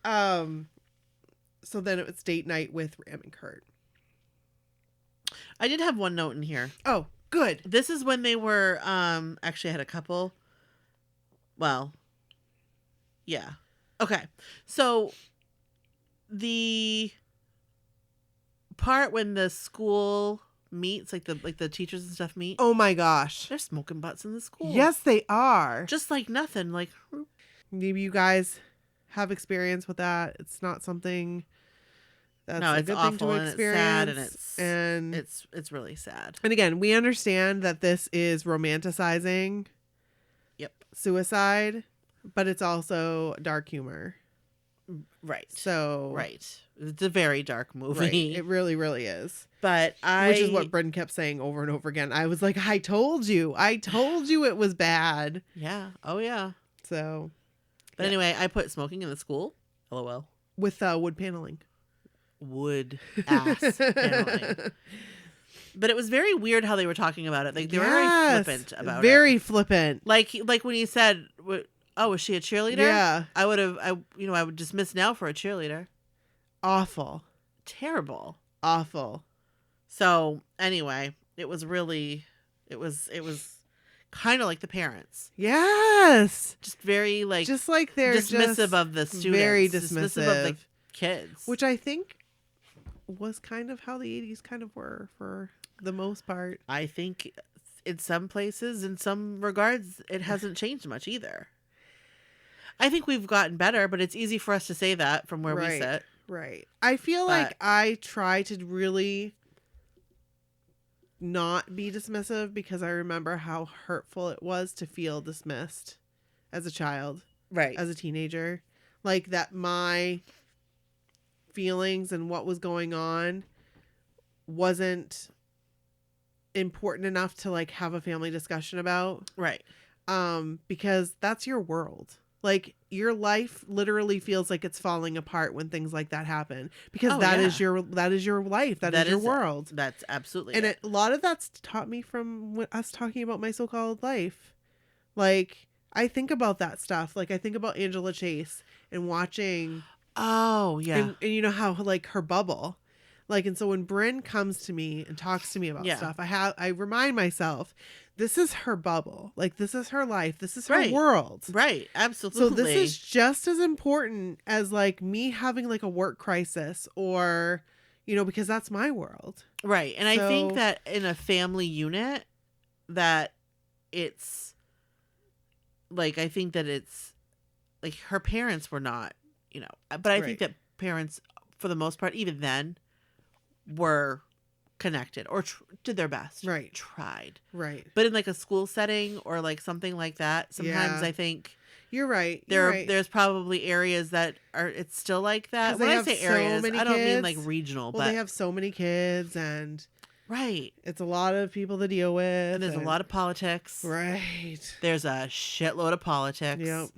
so then it was date night with Ram and Kurt. I did have one note in here. Oh, good. This is when they were actually I had a couple. Well, yeah. Okay. So the part when the school meets, like the teachers and stuff meet, Oh my gosh. they're smoking butts in the school. Yes, they are. Just like nothing. Like Maybe you guys have experience with that. It's not something that's no, a it's good awful thing to and experience. it's sad and it's really sad. And again, we understand that this is romanticizing Yep. suicide, but it's also dark humor. Right. So Right. It's a very dark movie. right, it really, really is. But Which is what Bryn kept saying over and over again. I was like, I told you it was bad. Yeah. Oh yeah. So But Yeah. anyway, I put smoking in the school. LOL. with wood paneling. Wood ass paneling. But it was very weird how they were talking about it. Like they were very flippant about it. Very flippant. Like when he said, "Oh, was she a cheerleader?" Yeah. I would dismiss now for a cheerleader. Awful. Terrible. Awful. So anyway, it was kind of like the parents, Yes. just very like Just like they're dismissive just of the students, very dismissive of the kids. Which I think was kind of how the 80s kind of were for the most part. I think in some places, in some regards, it hasn't changed much either. I think we've gotten better, but it's easy for us to say that from where we Right. sit. Right. I feel But- like I try to really not be dismissive because I remember how hurtful it was to feel dismissed as a child, Right. as a teenager. Like that my feelings and what was going on wasn't important enough to like have a family discussion about. Right. Because that's your world. Like your life literally feels like it's falling apart when things like that happen because Oh, that yeah. is your life. That is your world. That's absolutely And it. a lot of that's taught me from us talking about my so-called life. Like I think about that stuff. Like I think about Angela Chase and watching Oh, yeah. and you know how like her bubble. Like, and so when Bryn comes to me and talks to me about Yeah. stuff, I remind myself, this is her bubble. Like this is her life. This is her Right. world. Right. Absolutely. So this is just as important as like me having like a work crisis or, because that's my world. right. And I think So- that in a family unit that it's like, I think that it's like her parents were not, but I think that parents for the most part, even then, were connected or did their best. Right. Tried. Right. But in like a school setting or like something like that, sometimes Yeah. I think You're right. You're right. there's probably areas that are it's still like that. 'Cause When they I have say so areas, many I don't mean kids. like regional, Well, but they have so many kids, and right. it's a lot of people to deal with. And there's a lot of politics. Right. There's a shitload of politics. Yep.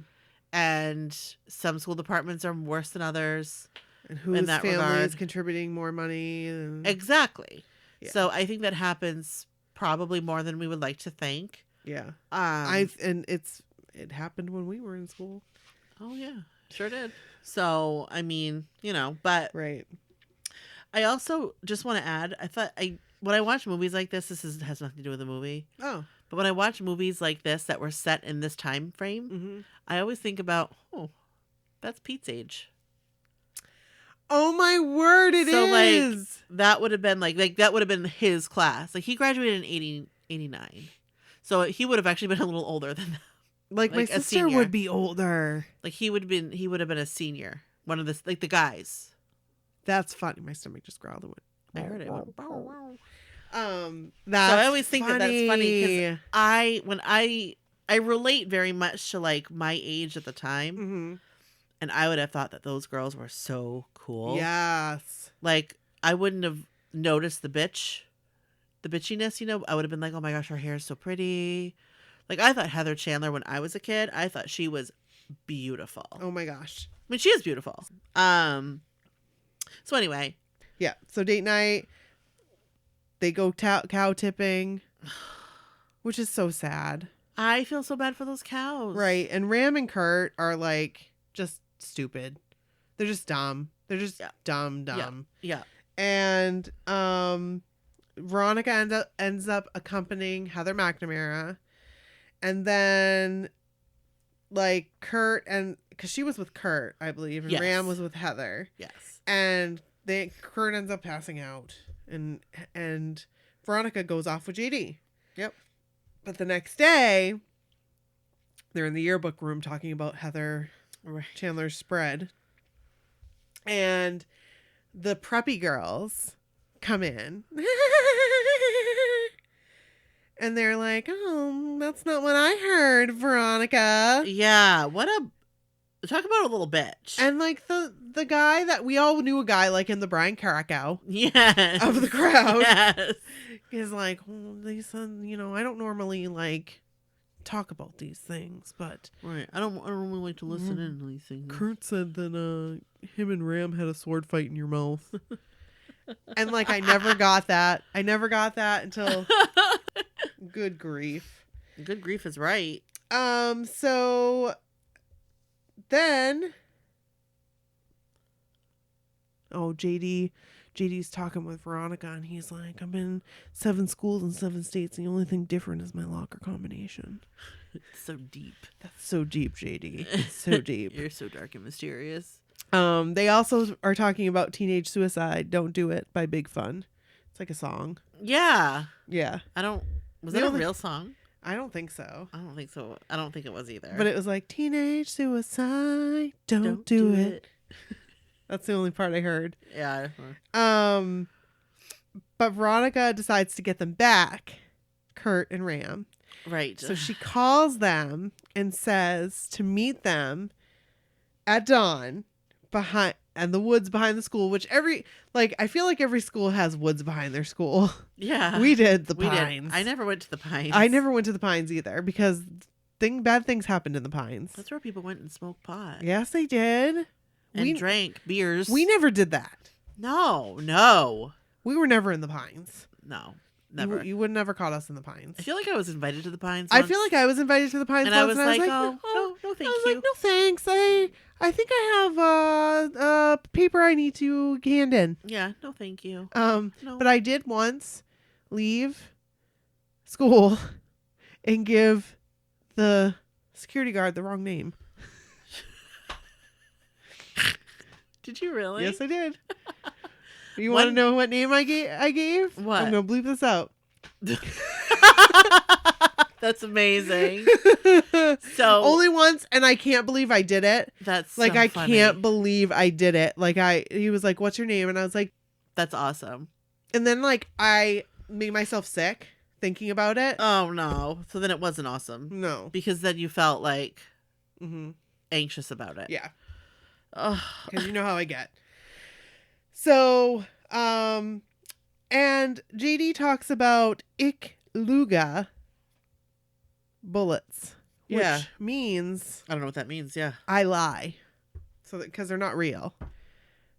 And some school departments are worse than others. And whose that family is regard. contributing more money? And... Exactly. Yeah. So I think that happens probably more than we would like to think. Yeah. Um, It happened when we were in school. Oh yeah, sure did. So I mean, but Right. I also just want to add, when I watch movies like this has nothing to do with the movie. Oh. But when I watch movies like this that were set in this time frame, Mm-hmm. I always think about, that's Pete's age. Oh my word! It is. So like that would have been like that would have been his class. Like he graduated in 89, so he would have actually been a little older than that. Like my like a sister senior. would be older. Like he would have been a senior. One of the guys. That's funny. My stomach just growled and went. I heard it. Went, bow, wow. That's So I always think that that's funny because funny. when I relate very much to like my age at the time, Mm-hmm. and I would have thought that those girls were so cool. Yes. Like I wouldn't have noticed the bitchiness. I would have been like, oh my gosh, her hair is so pretty. Like I thought Heather Chandler when I was a kid, I thought she was beautiful. Oh my gosh. I mean, she is beautiful. So anyway, Yeah. So date night, they go cow tipping, which is so sad. I feel so bad for those cows. Right. And Ram and Kurt are like just stupid. They're just dumb. They're just dumb. Yeah. And Veronica ends up accompanying Heather McNamara. And then like Kurt because she was with Kurt, I believe, and Yes. Ram was with Heather. Yes. And Kurt ends up passing out, and Veronica goes off with JD. Yep. But the next day, they're in the yearbook room talking about Heather Chandler's spread, and the preppy girls come in, and they're like, "Oh, that's not what I heard, Veronica." Yeah. Talk about a little bitch. And like the guy that we all knew, a guy like in the Brian Caracal yes. of the crowd, Yes. is like, they said, I don't normally like talk about these things, but Right. I don't really like to listen in to these things. Kurt said that him and Ram had a sword fight in your mouth. And like I never got that until good grief. Good grief is right. So then JD's talking with Veronica, and he's like, I'm in 7 schools in 7 states, and the only thing different is my locker combination. It's so deep. That's so deep, JD. It's so deep. You're so dark and mysterious. They also are talking about teenage suicide. Don't Do It by Big Fun. It's like a song. Yeah. Yeah. Was that a real song? I don't think so. I don't think so. I don't think it was either. But it was like, teenage suicide. Don't do it. That's the only part I heard. Yeah. But Veronica decides to get them back, Kurt and Ram. Right. So she calls them and says to meet them at dawn in the woods behind the school, which I feel like every school has woods behind their school. Yeah. We did the Pines. I never went to the Pines. I never went to the Pines either because bad things happened in the Pines. That's where people went and smoked pot. Yes, they did. And drank beers. We never did that. No. We were never in the Pines. No. Never. You would never caught us in the Pines. I feel like I was invited to the Pines I once. feel like I was invited to the Pines And once, I was like, no, thank I was you. like, no thanks. I think I have a paper I need to hand in. Yeah, no thank you. No. No. But I did once leave school and give the security guard the wrong name. Did you really? Yes, I did. You want to know what name I gave? What? I'm gonna bleep this out. That's amazing. So only once, and I can't believe I did it. That's like so I funny. can't believe I did it. He was like, "What's your name?" And I was like, That's awesome. And then like I made myself sick thinking about it. Oh no. So then it wasn't awesome. No. Because then you felt like Mm-hmm. anxious about it. Yeah. Ugh. Because you know how I get. So, and JD talks about Ikluga bullets, which Yeah. means I don't know what that means. Yeah. I lie. So because they're not real.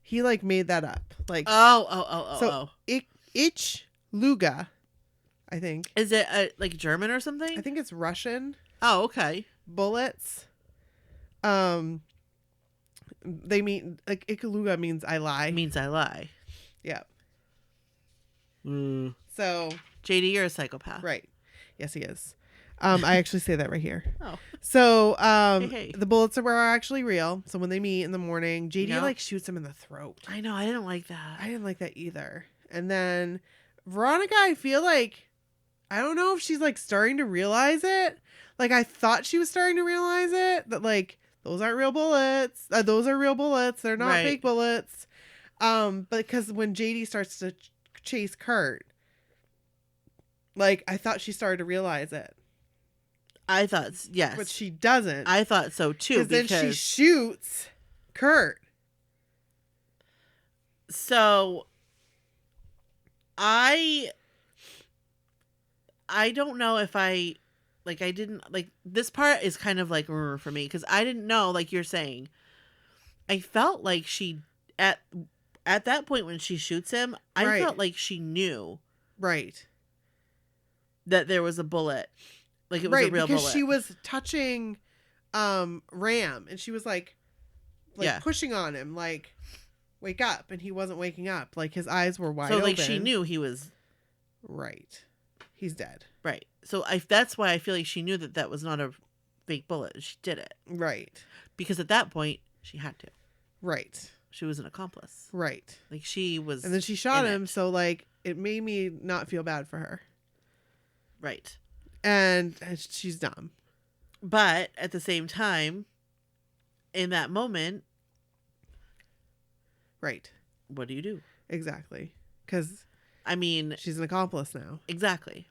He like made that up. Like Oh. Ikluga, I think. Is it like German or something? I think it's Russian. Oh, okay. Bullets. They mean like Ikluga means I lie. It means I lie. Yeah. Mm. So JD, you're a psychopath. right. Yes, he is. I actually say that right here. Oh. So, Hey. the bullets were actually real. So when they meet in the morning, JD Yep. like shoots him in the throat. I know. I didn't like that. I didn't like that either. And then Veronica, I feel like, I don't know if she's like starting to realize it. Like I thought she was starting to realize it, that like those aren't real bullets. Those are real bullets. They're not Right. fake bullets. But because when JD starts to chase Kurt, like I thought she started to realize it. I thought yes, But she doesn't. I thought so too. Then she shoots Kurt. So I don't know if I didn't like this part is kind of like for me because I didn't know, like you're saying. I felt like she at that point when she shoots him, I Right. felt like she knew Right. that there was a bullet. Like it was a real because bullet. she was touching Ram and she was like Yeah. pushing on him like wake up, and he wasn't waking up. Like his eyes were wide so open. like she knew he was Right. He's dead. right. So that's why I feel like she knew that was not a fake bullet. She did it Right. because at that point she had to. Right. She was an accomplice. Right. Like she was. And then she shot in him, it. so like it made me not feel bad for her. Right. And she's dumb. But at the same time, in that moment, Right. what do you do? Exactly. Because I mean, she's an accomplice now. exactly.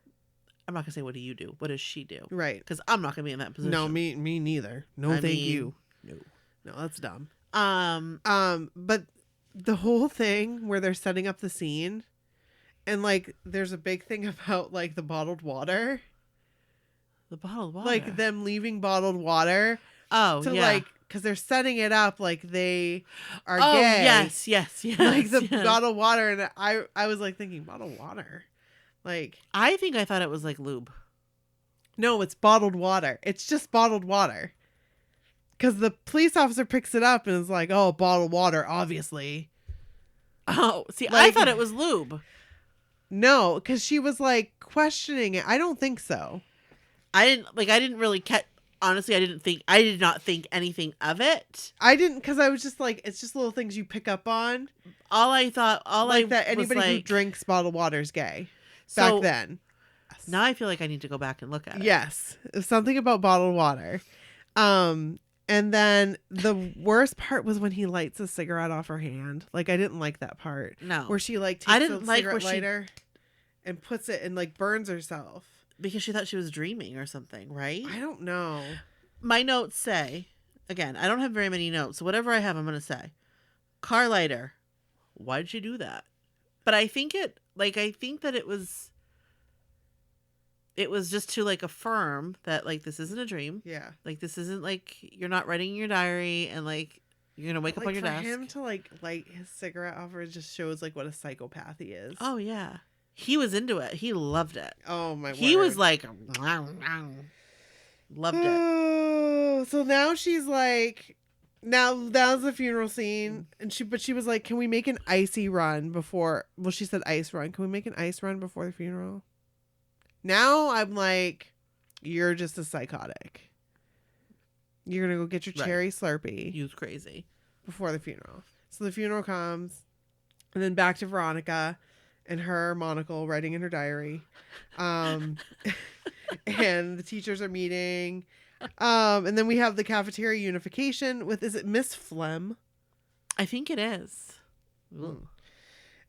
I'm not gonna say what do you do. What does she do? Right. Because I'm not gonna be in that position. No, me neither. No, I thank mean, you. No. No, that's dumb. Um. But the whole thing where they're setting up the scene, and like there's a big thing about like the bottled water, The bottled water. like them leaving bottled water Oh to yeah. like because they're setting it up like they are oh gay. yes. Like the yes. bottled water, and I was like thinking bottled water, like I think I thought it was like lube. no, it's bottled water. It's just bottled water. Because the police officer picks it up and is like, "Oh, bottled water, obviously." Oh, see, I Like- thought it was lube. No, because she was like questioning it. I don't think so. I didn't really catch. Honestly, I did not think anything of it. I didn't, because I was just like, it's just little things you pick up on, Like that anybody who like, drinks bottled water is gay. So- Back then. Now I feel like I need to go back and look at it. Yes, it was something about bottled water. And then the worst part was when he lights a cigarette off her hand. Like I didn't like that part. No. Where she like takes I didn't a like cigarette where she- lighter and puts it and like burns herself. Because she thought she was dreaming or something, right? I don't know. My notes say, again, I don't have very many notes, so whatever I have, I'm going to say. Car lighter. Why did you do that? But I think that it was just to like affirm that like this isn't a dream. Yeah. Like this isn't like you're not writing in your diary and like you're going to wake up Like on your for desk. him to like light his cigarette off her just shows like what a psychopath he is. Oh yeah. He was into it. He loved it. Oh my He word. was like loved it. Oh, so now she's like, now that was the funeral scene, and she was like, can we make an icy run before? Well, she said ice run. Can we make an ice run before the funeral? Now I'm like, you're just a psychotic. You're gonna go get your Right. cherry Slurpee He was crazy. before the funeral. So the funeral comes, and then back to Veronica and her monocle writing in her diary. And the teachers are meeting. And then we have the cafeteria unification with, is it Miss Flem? I think it is. Ugh.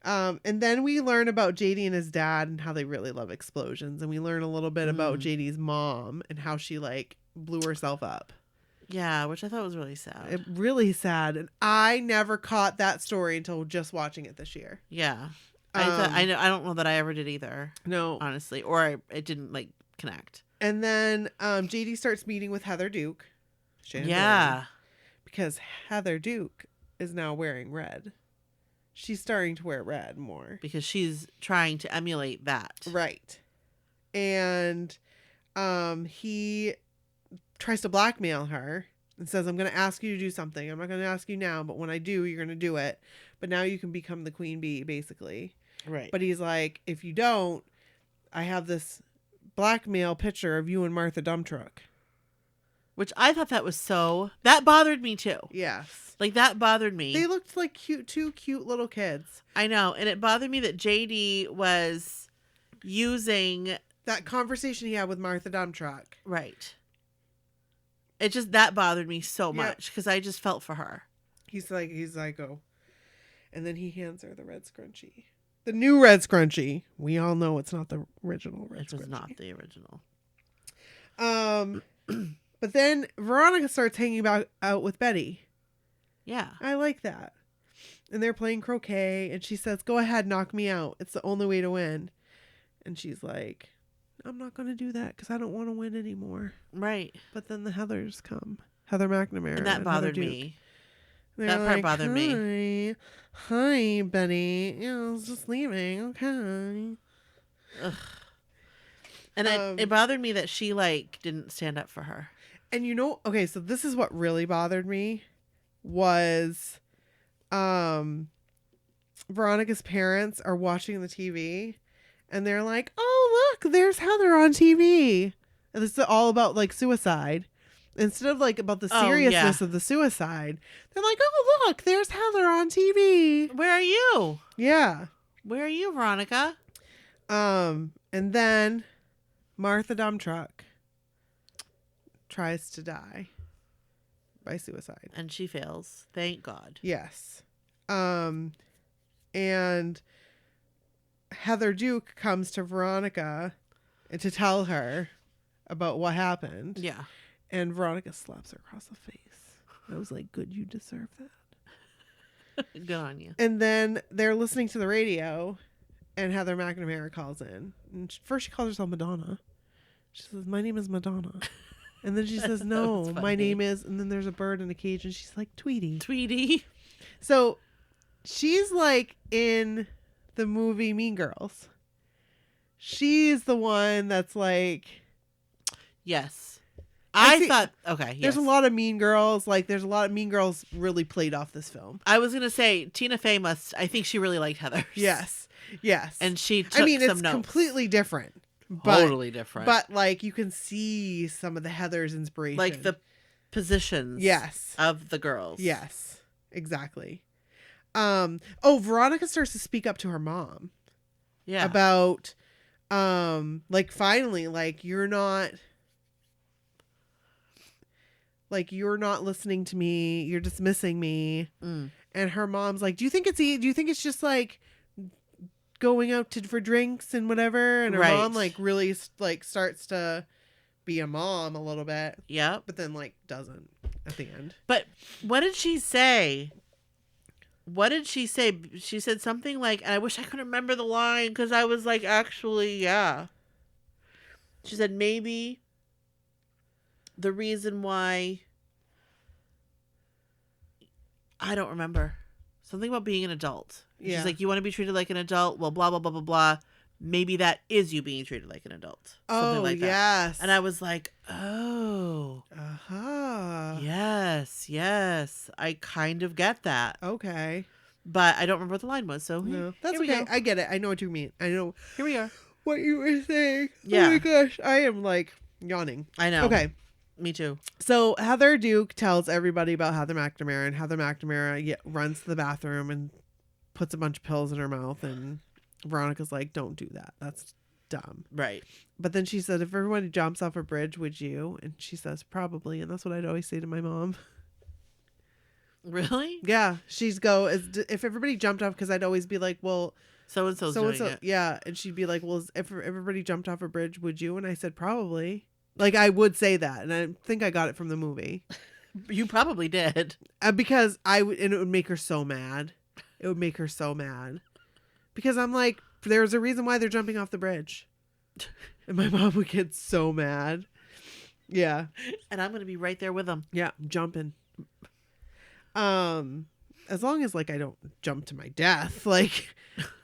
And then we learn about JD and his dad and how they really love explosions. And we learn a little bit about JD's mom and how she like blew herself up. Yeah, which I thought was really sad. Really sad. And I never caught that story until just watching it this year. Yeah. I don't know that I ever did either. No. Honestly. Or it didn't like connect. And then JD starts meeting with Heather Duke. Yeah. Because Heather Duke is now wearing red. She's starting to wear red more. Because she's trying to emulate that. Right. And he tries to blackmail her and says, I'm going to ask you to do something. I'm not going to ask you now, but when I do, you're going to do it. But now you can become the queen bee, basically. Right. But he's like, if you don't, I have this blackmail picture of you and Martha Dumptruck. Which I thought that bothered me too. Yes. Like that bothered me. They looked like two cute little kids. I know. And it bothered me that JD was using that conversation he had with Martha Dumptruck. Right. It just, that bothered me so much because I just felt for her. He's like, oh. And then he hands her the red scrunchie. The new red scrunchie. We all know it's not the original red scrunchie. It was not the original. But then Veronica starts hanging out with Betty. Yeah. I like that. And they're playing croquet. And she says, go ahead, knock me out. It's the only way to win. And she's like, I'm not going to do that because I don't want to win anymore. Right. But then the Heathers come. Heather McNamara. And that bothered me. That part bothered me. Hi, Betty. Yeah, I was just leaving. Okay. Ugh. And it bothered me that she like didn't stand up for her. And okay, so this is what really bothered me was Veronica's parents are watching the TV and they're like, oh, look, there's Heather on TV. And this is all about like suicide. Instead of like about the seriousness of the suicide, they're like, oh, look, there's Heather on TV. Where are you? Yeah. Where are you, Veronica? And then Martha Dumptruck tries to die by suicide. And she fails. Thank God. Yes. And Heather Duke comes to Veronica to tell her about what happened. Yeah. And Veronica slaps her across the face. I was like, good, you deserve that. Good on you. And then they're listening to the radio and Heather McNamara calls in. And first she calls herself Madonna. She says, my name is Madonna. And then she says, no, my name is, and then there's a bird in a cage and she's like, Tweety. So she's like in the movie Mean Girls. She's the one that's like. Yes. I thought, okay. Yes. There's a lot of Mean Girls. Like there's a lot of Mean Girls really played off this film. I was going to say Tina Fey I think she really liked Heather. Yes. And she took some notes. It's completely different. Totally different. But like you can see some of the Heather's inspiration. Like the positions of the girls. Yes, exactly. Veronica starts to speak up to her mom. Yeah. About like finally, like you're not listening to me, you're dismissing me. And her mom's like, do you think it's just like going out for drinks and whatever? And her mom like really like starts to be a mom a little bit. Yeah. But then like doesn't at the end. But what did she say? She said something like, and I wish I could remember the line because I was like, actually, yeah. She said maybe the reason why, I don't remember. Something about being an adult. Yeah. She's like, you want to be treated like an adult? Well, blah, blah, blah, blah, blah. Maybe that is you being treated like an adult. Something like that. Yes. And I was like, oh. Uh-huh. Yes. I kind of get that. Okay. But I don't remember what the line was, so no, that's okay. I get it. I know what you mean. I know. Here we are. What you were saying. Yeah. Oh my gosh. I am like yawning. I know. Okay. Me too. So Heather Duke tells everybody about Heather McNamara, and Heather McNamara runs to the bathroom and puts a bunch of pills in her mouth, and Veronica's like, don't do that. That's dumb. Right. But then she said, if everybody jumps off a bridge, would you? And she says, probably. And that's what I'd always say to my mom. Really? Yeah, if everybody jumped off, because I'd always be like, well, So and so's doing it. yeah, and she'd be like, well, if everybody jumped off a bridge, would you? And I said, probably. Like, I would say that, and I think I got it from the movie. You probably did. Because and it would make her so mad. It would make her so mad. Because I'm like, there's a reason why they're jumping off the bridge. And my mom would get so mad. Yeah. And I'm going to be right there with them. Yeah, I'm jumping. As long as, like, I don't jump to my death. Like,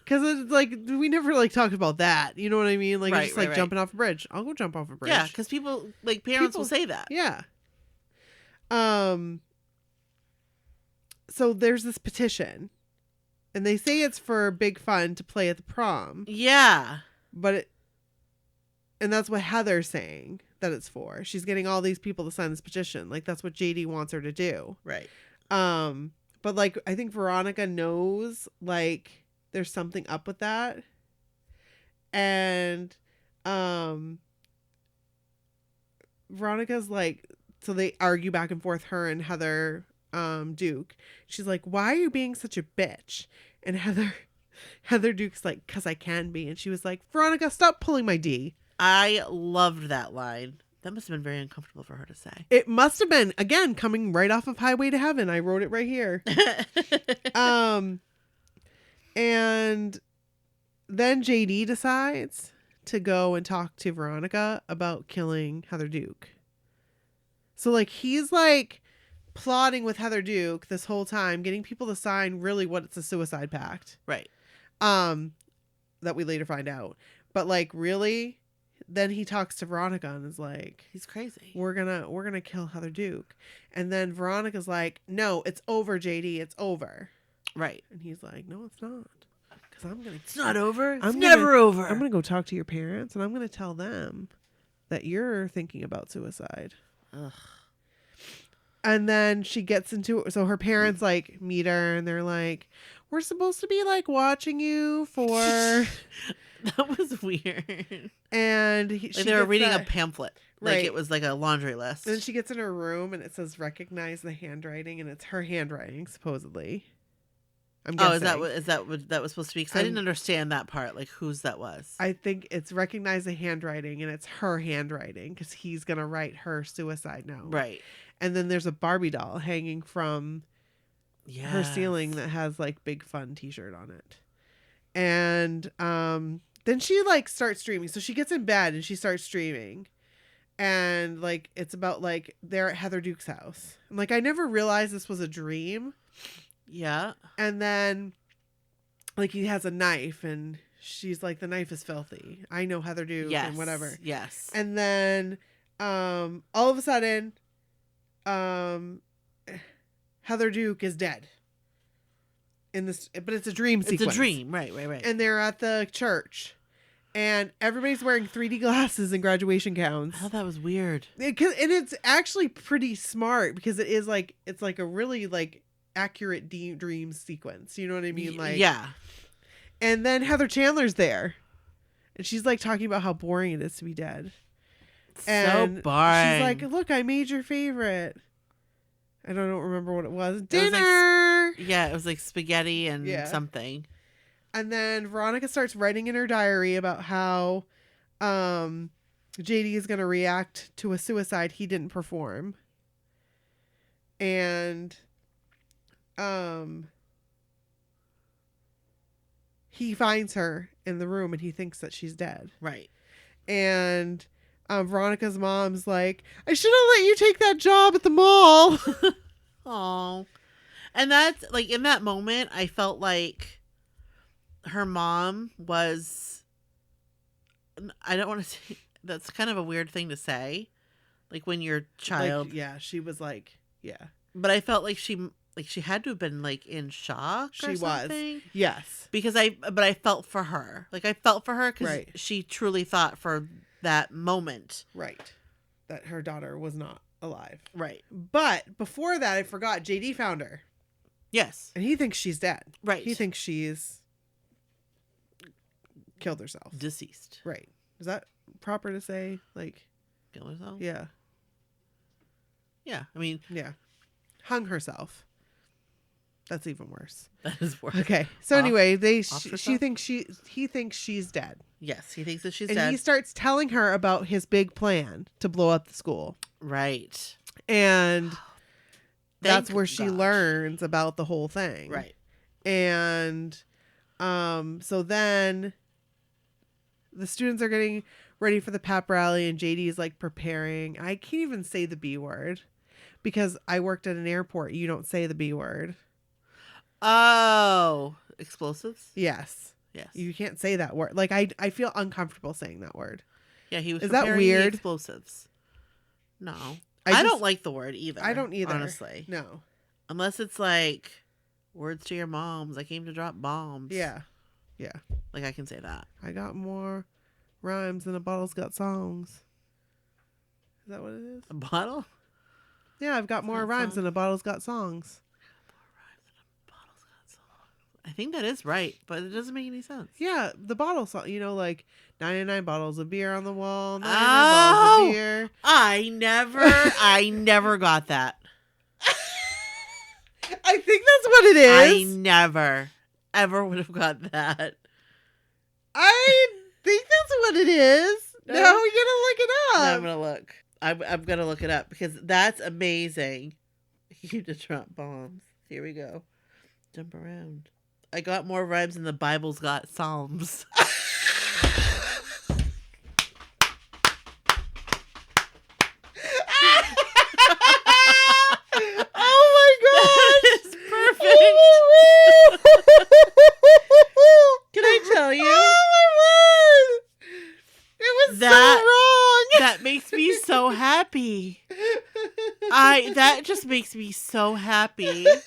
because it's like, we never, like, talked about that. You know what I mean? Like, Right, it's like right. jumping off a bridge. I'll go jump off a bridge. Yeah, because people, like, parents will say that. Yeah. So there's this petition, and they say it's for big fun to play at the prom, Yeah. and that's what Heather's saying that it's for. She's getting all these people to sign this petition. Like, that's what JD wants her to do. Right. But, like, I think Veronica knows, like, there's something up with that. And, Veronica's like, so they argue back and forth, her and Heather, Duke. She's like, why are you being such a bitch? And Heather Duke's like, 'cause I can be. And she was like, Veronica, stop pulling my D. I loved that line. That must have been very uncomfortable for her to say. It must have been, again, coming right off of Highway to Heaven. I wrote it right here. And then JD decides to go and talk to Veronica about killing Heather Duke. So, like, he's, like, plotting with Heather Duke this whole time, getting people to sign really what it's a suicide pact. Right. That we later find out. But, like, really, then he talks to Veronica and is like, He's crazy. we're gonna kill Heather Duke. And then Veronica's like, no, it's over, JD, it's over. Right. And he's like, no, it's not. Because It's not over. It's I'm never gonna- over. I'm gonna go talk to your parents and I'm gonna tell them that you're thinking about suicide. Ugh. And then she gets into it. So her parents, like, meet her and they're like, we're supposed to be, like, watching you for... That was weird. And Like they were reading a pamphlet. Like Right. it was like a laundry list. And then she gets in her room and it says recognize the handwriting, and it's her handwriting, supposedly. I'm guessing. Is that what that was supposed to be? Because I didn't understand that part. Like whose that was. I think it's recognize the handwriting, and it's her handwriting because he's going to write her suicide note. Right. And then there's a Barbie doll hanging from her Yes. ceiling that has, like, big fun t-shirt on it. And then she, like, starts streaming. So she gets in bed and she starts streaming. And, like, it's about, like, they're at Heather Duke's house. And, like, I never realized this was a dream. Yeah. And then, like, he has a knife and she's like, the knife is filthy. I know Heather Duke Yes. and whatever. Yes. And then all of a sudden, Heather Duke is dead. In this, but it's a dream sequence. It's a dream. Right. And they're at the church. And everybody's wearing 3D glasses and graduation gowns. I thought that was weird. And it's actually pretty smart because it is like, it's like a really, like, accurate dream sequence. You know what I mean? Like, yeah. And then Heather Chandler's there. And she's, like, talking about how boring it is to be dead. And so boring. she's like, look, I made your favorite. I don't remember what it was. It Dinner! was like, yeah, it was like spaghetti and something. And then Veronica starts writing in her diary about how JD is going to react to a suicide he didn't perform. And he finds her in the room and he thinks that she's dead. Right. And Veronica's mom's like, I should have let you take that job at the mall. Oh. And that's like in that moment, I felt like her mom was, I don't want to say, that's kind of a weird thing to say. Like when your child. Like, yeah, she was like, yeah. But I felt like she had to have been like in shock or She was. something. Yes. Because I felt for her. Like I felt for her because Right. she truly thought for that moment. Right. That her daughter was not alive. Right. But before that, I forgot, JD found her. Yes. And he thinks she's dead. Right. He thinks she's killed herself. Deceased. Right. Is that proper to say? Like, Kill herself? yeah. Yeah. I mean, Yeah. Hung herself. That's even worse. That is worse. Okay. So Off- anyway, off he herself? thinks she's dead. Yes, he thinks that she's And dead. he starts telling her about his big plan to blow up the school. Right. And that's Thank where she God. learns about the whole thing. Right. And so then the students are getting ready for the pep rally and JD is like preparing. I can't even say the B word because I worked at an airport. You don't say the B word. Oh, explosives? Yes. Yes. You can't say that word. Like I feel uncomfortable saying that word. Yeah, he was Is that preparing the weird? explosives. No. I I don't just- like the word either. I don't either. Honestly. No. Unless it's like words to your moms. I came to drop bombs. Yeah. Yeah. Like I can say that. I got more rhymes than a bottle's got songs. Is that what it is? A bottle? Yeah, I've got more that rhymes song? than a bottle's got songs. I think that is right, but it doesn't make any sense. Yeah, the bottle song. You know, like 99 bottles of beer on the wall, 99 Oh! bottles of beer. I never got that. I think that's what it I is. never, ever would have got that. I think that's what it is. No? Now we gotta look it Now up. I'm gonna look. I'm gonna look it up because that's amazing. You to drop bombs. Here we go. Jump around. I got more rhymes than the Bible's got psalms. Oh my god! That is perfect. Can I tell you? Oh my word! It was That- so wrong. That makes me so happy. That just makes me so happy. I'm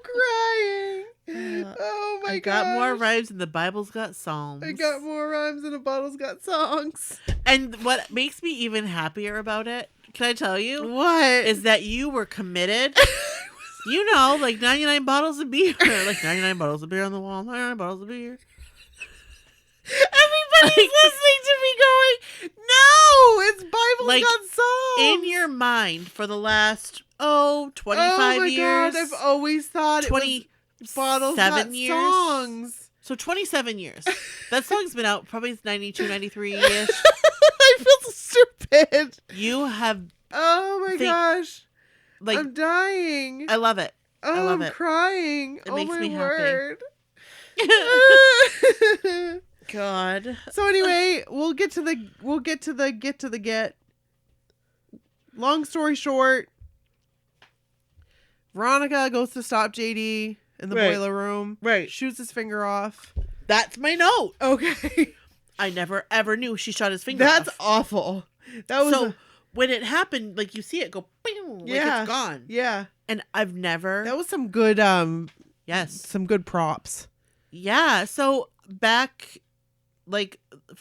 crying. Oh my god! I got more rhymes than the Bible's got psalms. I got more rhymes than a bottle's got songs. And what makes me even happier about it, can I tell you, What is that you were committed. You know, like 99 bottles of beer. Like 99 bottles of beer on the wall, 99 bottles of beer. Everybody's listening to me going, no, it's Bible's Like, got songs. In your mind for the last, 25 oh my years. God, I've always thought 20, it was Bottles got 7 years. songs. So 27 years. That song's been out probably 92, 93-ish. I feel so stupid. You have, Oh my gosh. like, I'm dying. I love it. Oh, love I'm it. crying. It makes me happy. word. God. So anyway, we'll get to the get. Long story short, Veronica goes to stop JD in the Right. boiler room. Right. Shoots his finger off. That's my note. Okay. I never ever knew she shot his finger That's off. awful. That was So when it happened, like you see it go, bing, like Yeah. it's gone. yeah. And I've never. That was some good Yes. some good props. Yeah. So back, like,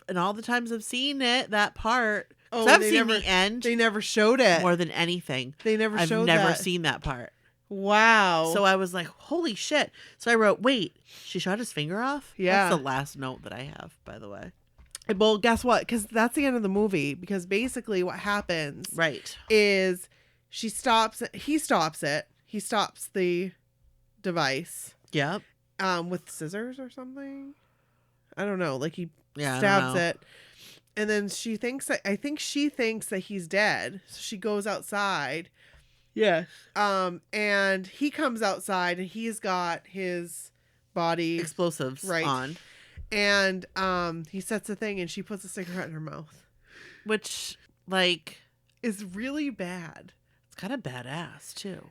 in all the times I've seen it, that part. Oh, So I've they seen never- the end They never showed it. more than anything. They never I've showed never that. seen that part. Wow. So I was like, holy shit. So I wrote, wait, she shot his finger off? Yeah. That's the last note that I have, by the way. well, guess what? Because that's the end of the movie. Because basically, what happens Right. is he stops it. He stops the device Yep. with scissors or something. I don't know. Like he Yeah. stabs it, and then she thinks that he's dead. So she goes outside. Yeah. And he comes outside and he's got his body Explosives Right. on. and he sets a thing and she puts a cigarette in her mouth. Which, like, It's really bad. it's kind of badass, too.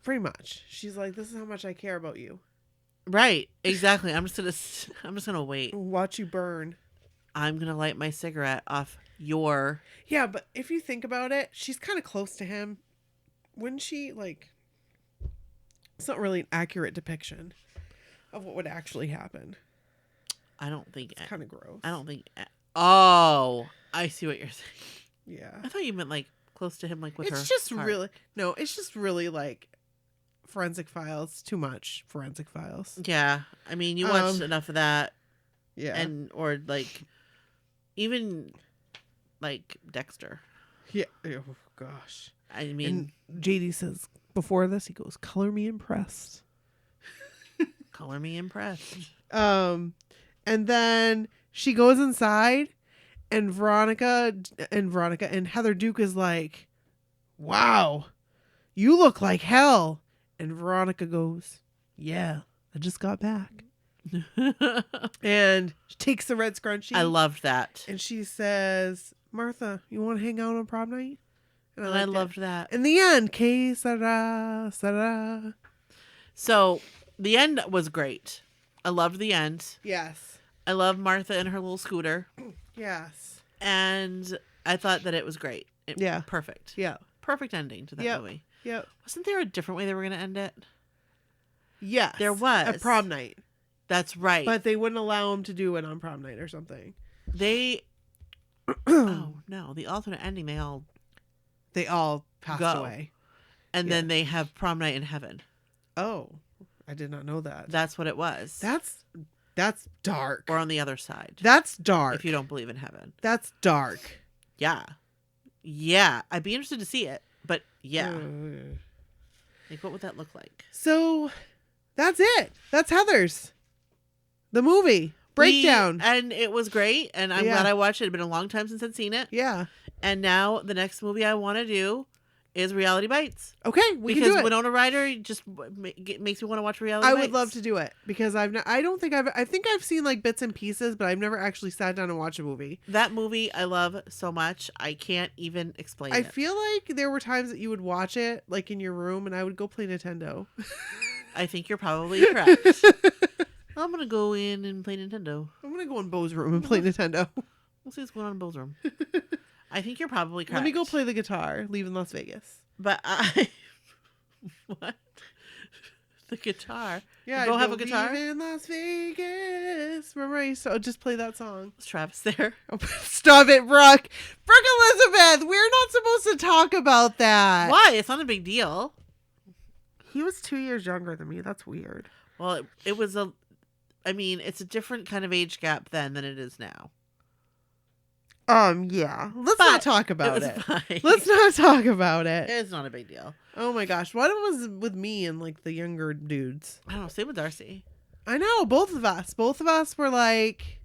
Pretty much. She's like, this is how much I care about you. Right. Exactly. I'm just gonna wait. Watch you burn. I'm gonna light my cigarette off your. Yeah, but if you think about it, she's kind of close to him. Wouldn't she, like... It's not really an accurate depiction of what would actually happen. I don't think. It's kind of gross. I don't think. Oh, I see what you're saying. Yeah. I thought you meant like close to him, like with her. It's just heart. really... No, it's just really, like... Forensic Files. Too much Forensic Files. Yeah, I mean, you watched enough of that, Yeah. and or like, even like Dexter. Yeah. Oh, gosh. I mean, And JD says before this, he goes, "Color me impressed." color me impressed. And then she goes inside, and Veronica and Heather Duke is like, "Wow, you look like hell." And Veronica goes, "Yeah, I just got back." And she takes the red scrunchie. I loved that. And she says, "Martha, you want to hang out on prom night?" And I loved that. In the end, que sera, sera. So the end was great. I loved the end. Yes. I love Martha and her little scooter. Yes. And I thought that it was great. Yeah. Perfect. Yeah. Perfect ending to that Yep. movie. Yep. Wasn't there a different way they were going to end it? Yes. There was. At prom night. That's right. But they wouldn't allow him to do it on prom night or something. They... oh, no. The alternate ending, they all passed go. away. And Yeah. then they have prom night in heaven. Oh, I did not know that. That's what it was. That's dark. Or on the other side. That's dark. If you don't believe in heaven. That's dark. Yeah. Yeah. I'd be interested to see it. But yeah. Like, what would that look like? So that's it. That's Heather's. The movie. Breakdown. And it was great. And I'm glad I watched it. It's been a long time since I'd seen it. Yeah. And now the next movie I want to do is Reality Bites. Okay, we can because do it. Winona Ryder just makes me want to watch Reality I Bites. would love to do it because I think I've seen like bits and pieces, but I've never actually sat down and watched a movie. That movie I love so much. I can't even explain it. I feel like there were times that you would watch it like in your room and I would go play Nintendo. I think you're probably correct. I'm going to go in and play Nintendo. I'm going to go in Bo's room and play Nintendo. We'll see what's going on in Bo's room. I think you're probably correct. Let me go play the guitar, leave in Las Vegas. But I... what? The guitar? Yeah, Go have a guitar? Leave in Las Vegas. Remember I used to just play that song. Was Travis there? Stop it, Brooke. Brooke Elizabeth, we're not supposed to talk about that. Why? It's not a big deal. He was 2 years younger than me. That's weird. Well, it was a... I mean, it's a different kind of age gap then than it is now. Yeah. Let's not talk about it. Fine. Let's not talk about it. It's not a big deal. Oh my gosh. What was with me and like the younger dudes? I don't know. Same with Darcy. I know. Both of us. Both of us were like,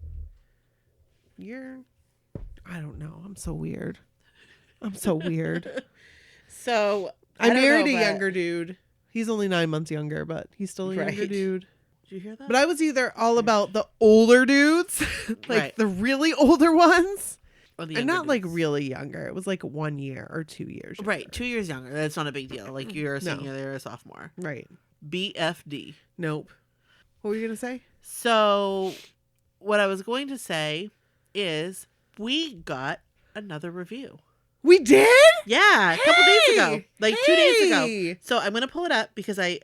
I don't know. I'm so weird. I'm so weird. So I married a younger dude. He's only 9 months younger, but he's still a younger Right. dude. Did you hear that? But I was either all about the older dudes, like Right. the really older ones, Or the and younger not like dudes. really younger. It was like 1 year or 2 years. Younger. Right. 2 years younger. That's not a big deal. Like you're a No. senior, they're a sophomore. Right. BFD. Nope. What were you going to say? So what I was going to say is we got another review. We did? Yeah, a couple days ago. Like 2 days ago. Hey! So I'm going to pull it up because I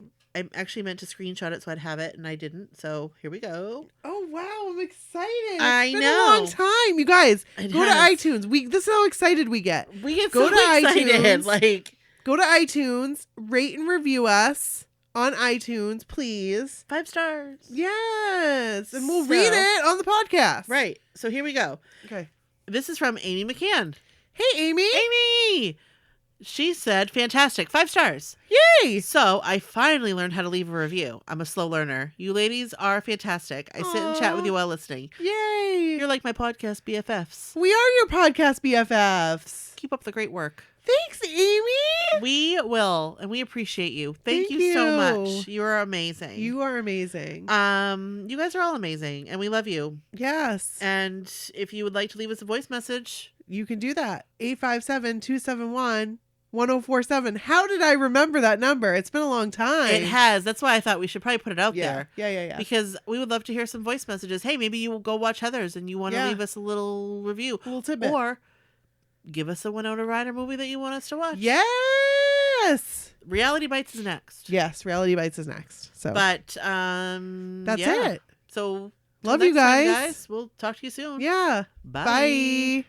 actually meant to screenshot it so I'd have it and I didn't. So here we go. Oh, wow. I'm excited. I It's been know. a long time. You guys, It go has. to iTunes. This is how excited we get. We get Go so to excited. iTunes. Like Go to iTunes, rate and review us on iTunes, please. 5 stars. Yes. And we'll So- read it on the podcast. Right. So here we go. Okay. This is from Amy McCann. Hey, Amy. Amy! She said, fantastic. 5 stars. Yay. So I finally learned how to leave a review. I'm a slow learner. You ladies are fantastic. I sit and chat with you while listening. Yay. You're like my podcast BFFs. We are your podcast BFFs. Keep up the great work. Thanks, Amy. We will, and we appreciate you. Thank you so much. You are amazing. You are amazing. You guys are all amazing, and we love you. Yes. And if you would like to leave us a voice message, You can do that. 857-271-1047. How did I remember that number? It's been a long time. it has. That's why I thought we should probably put it out Yeah. there. Yeah. Because we would love to hear some voice messages. Hey, maybe you will go watch Heather's and you want to Yeah. leave us a little review. A little tidbit. Or give us a Winona Ryder movie that you want us to watch. Yes. Reality Bites is next. Yes. Reality Bites is next. So But that's yeah. it. So Love till you next time, guys. We'll talk to you soon. Yeah. Bye. Bye.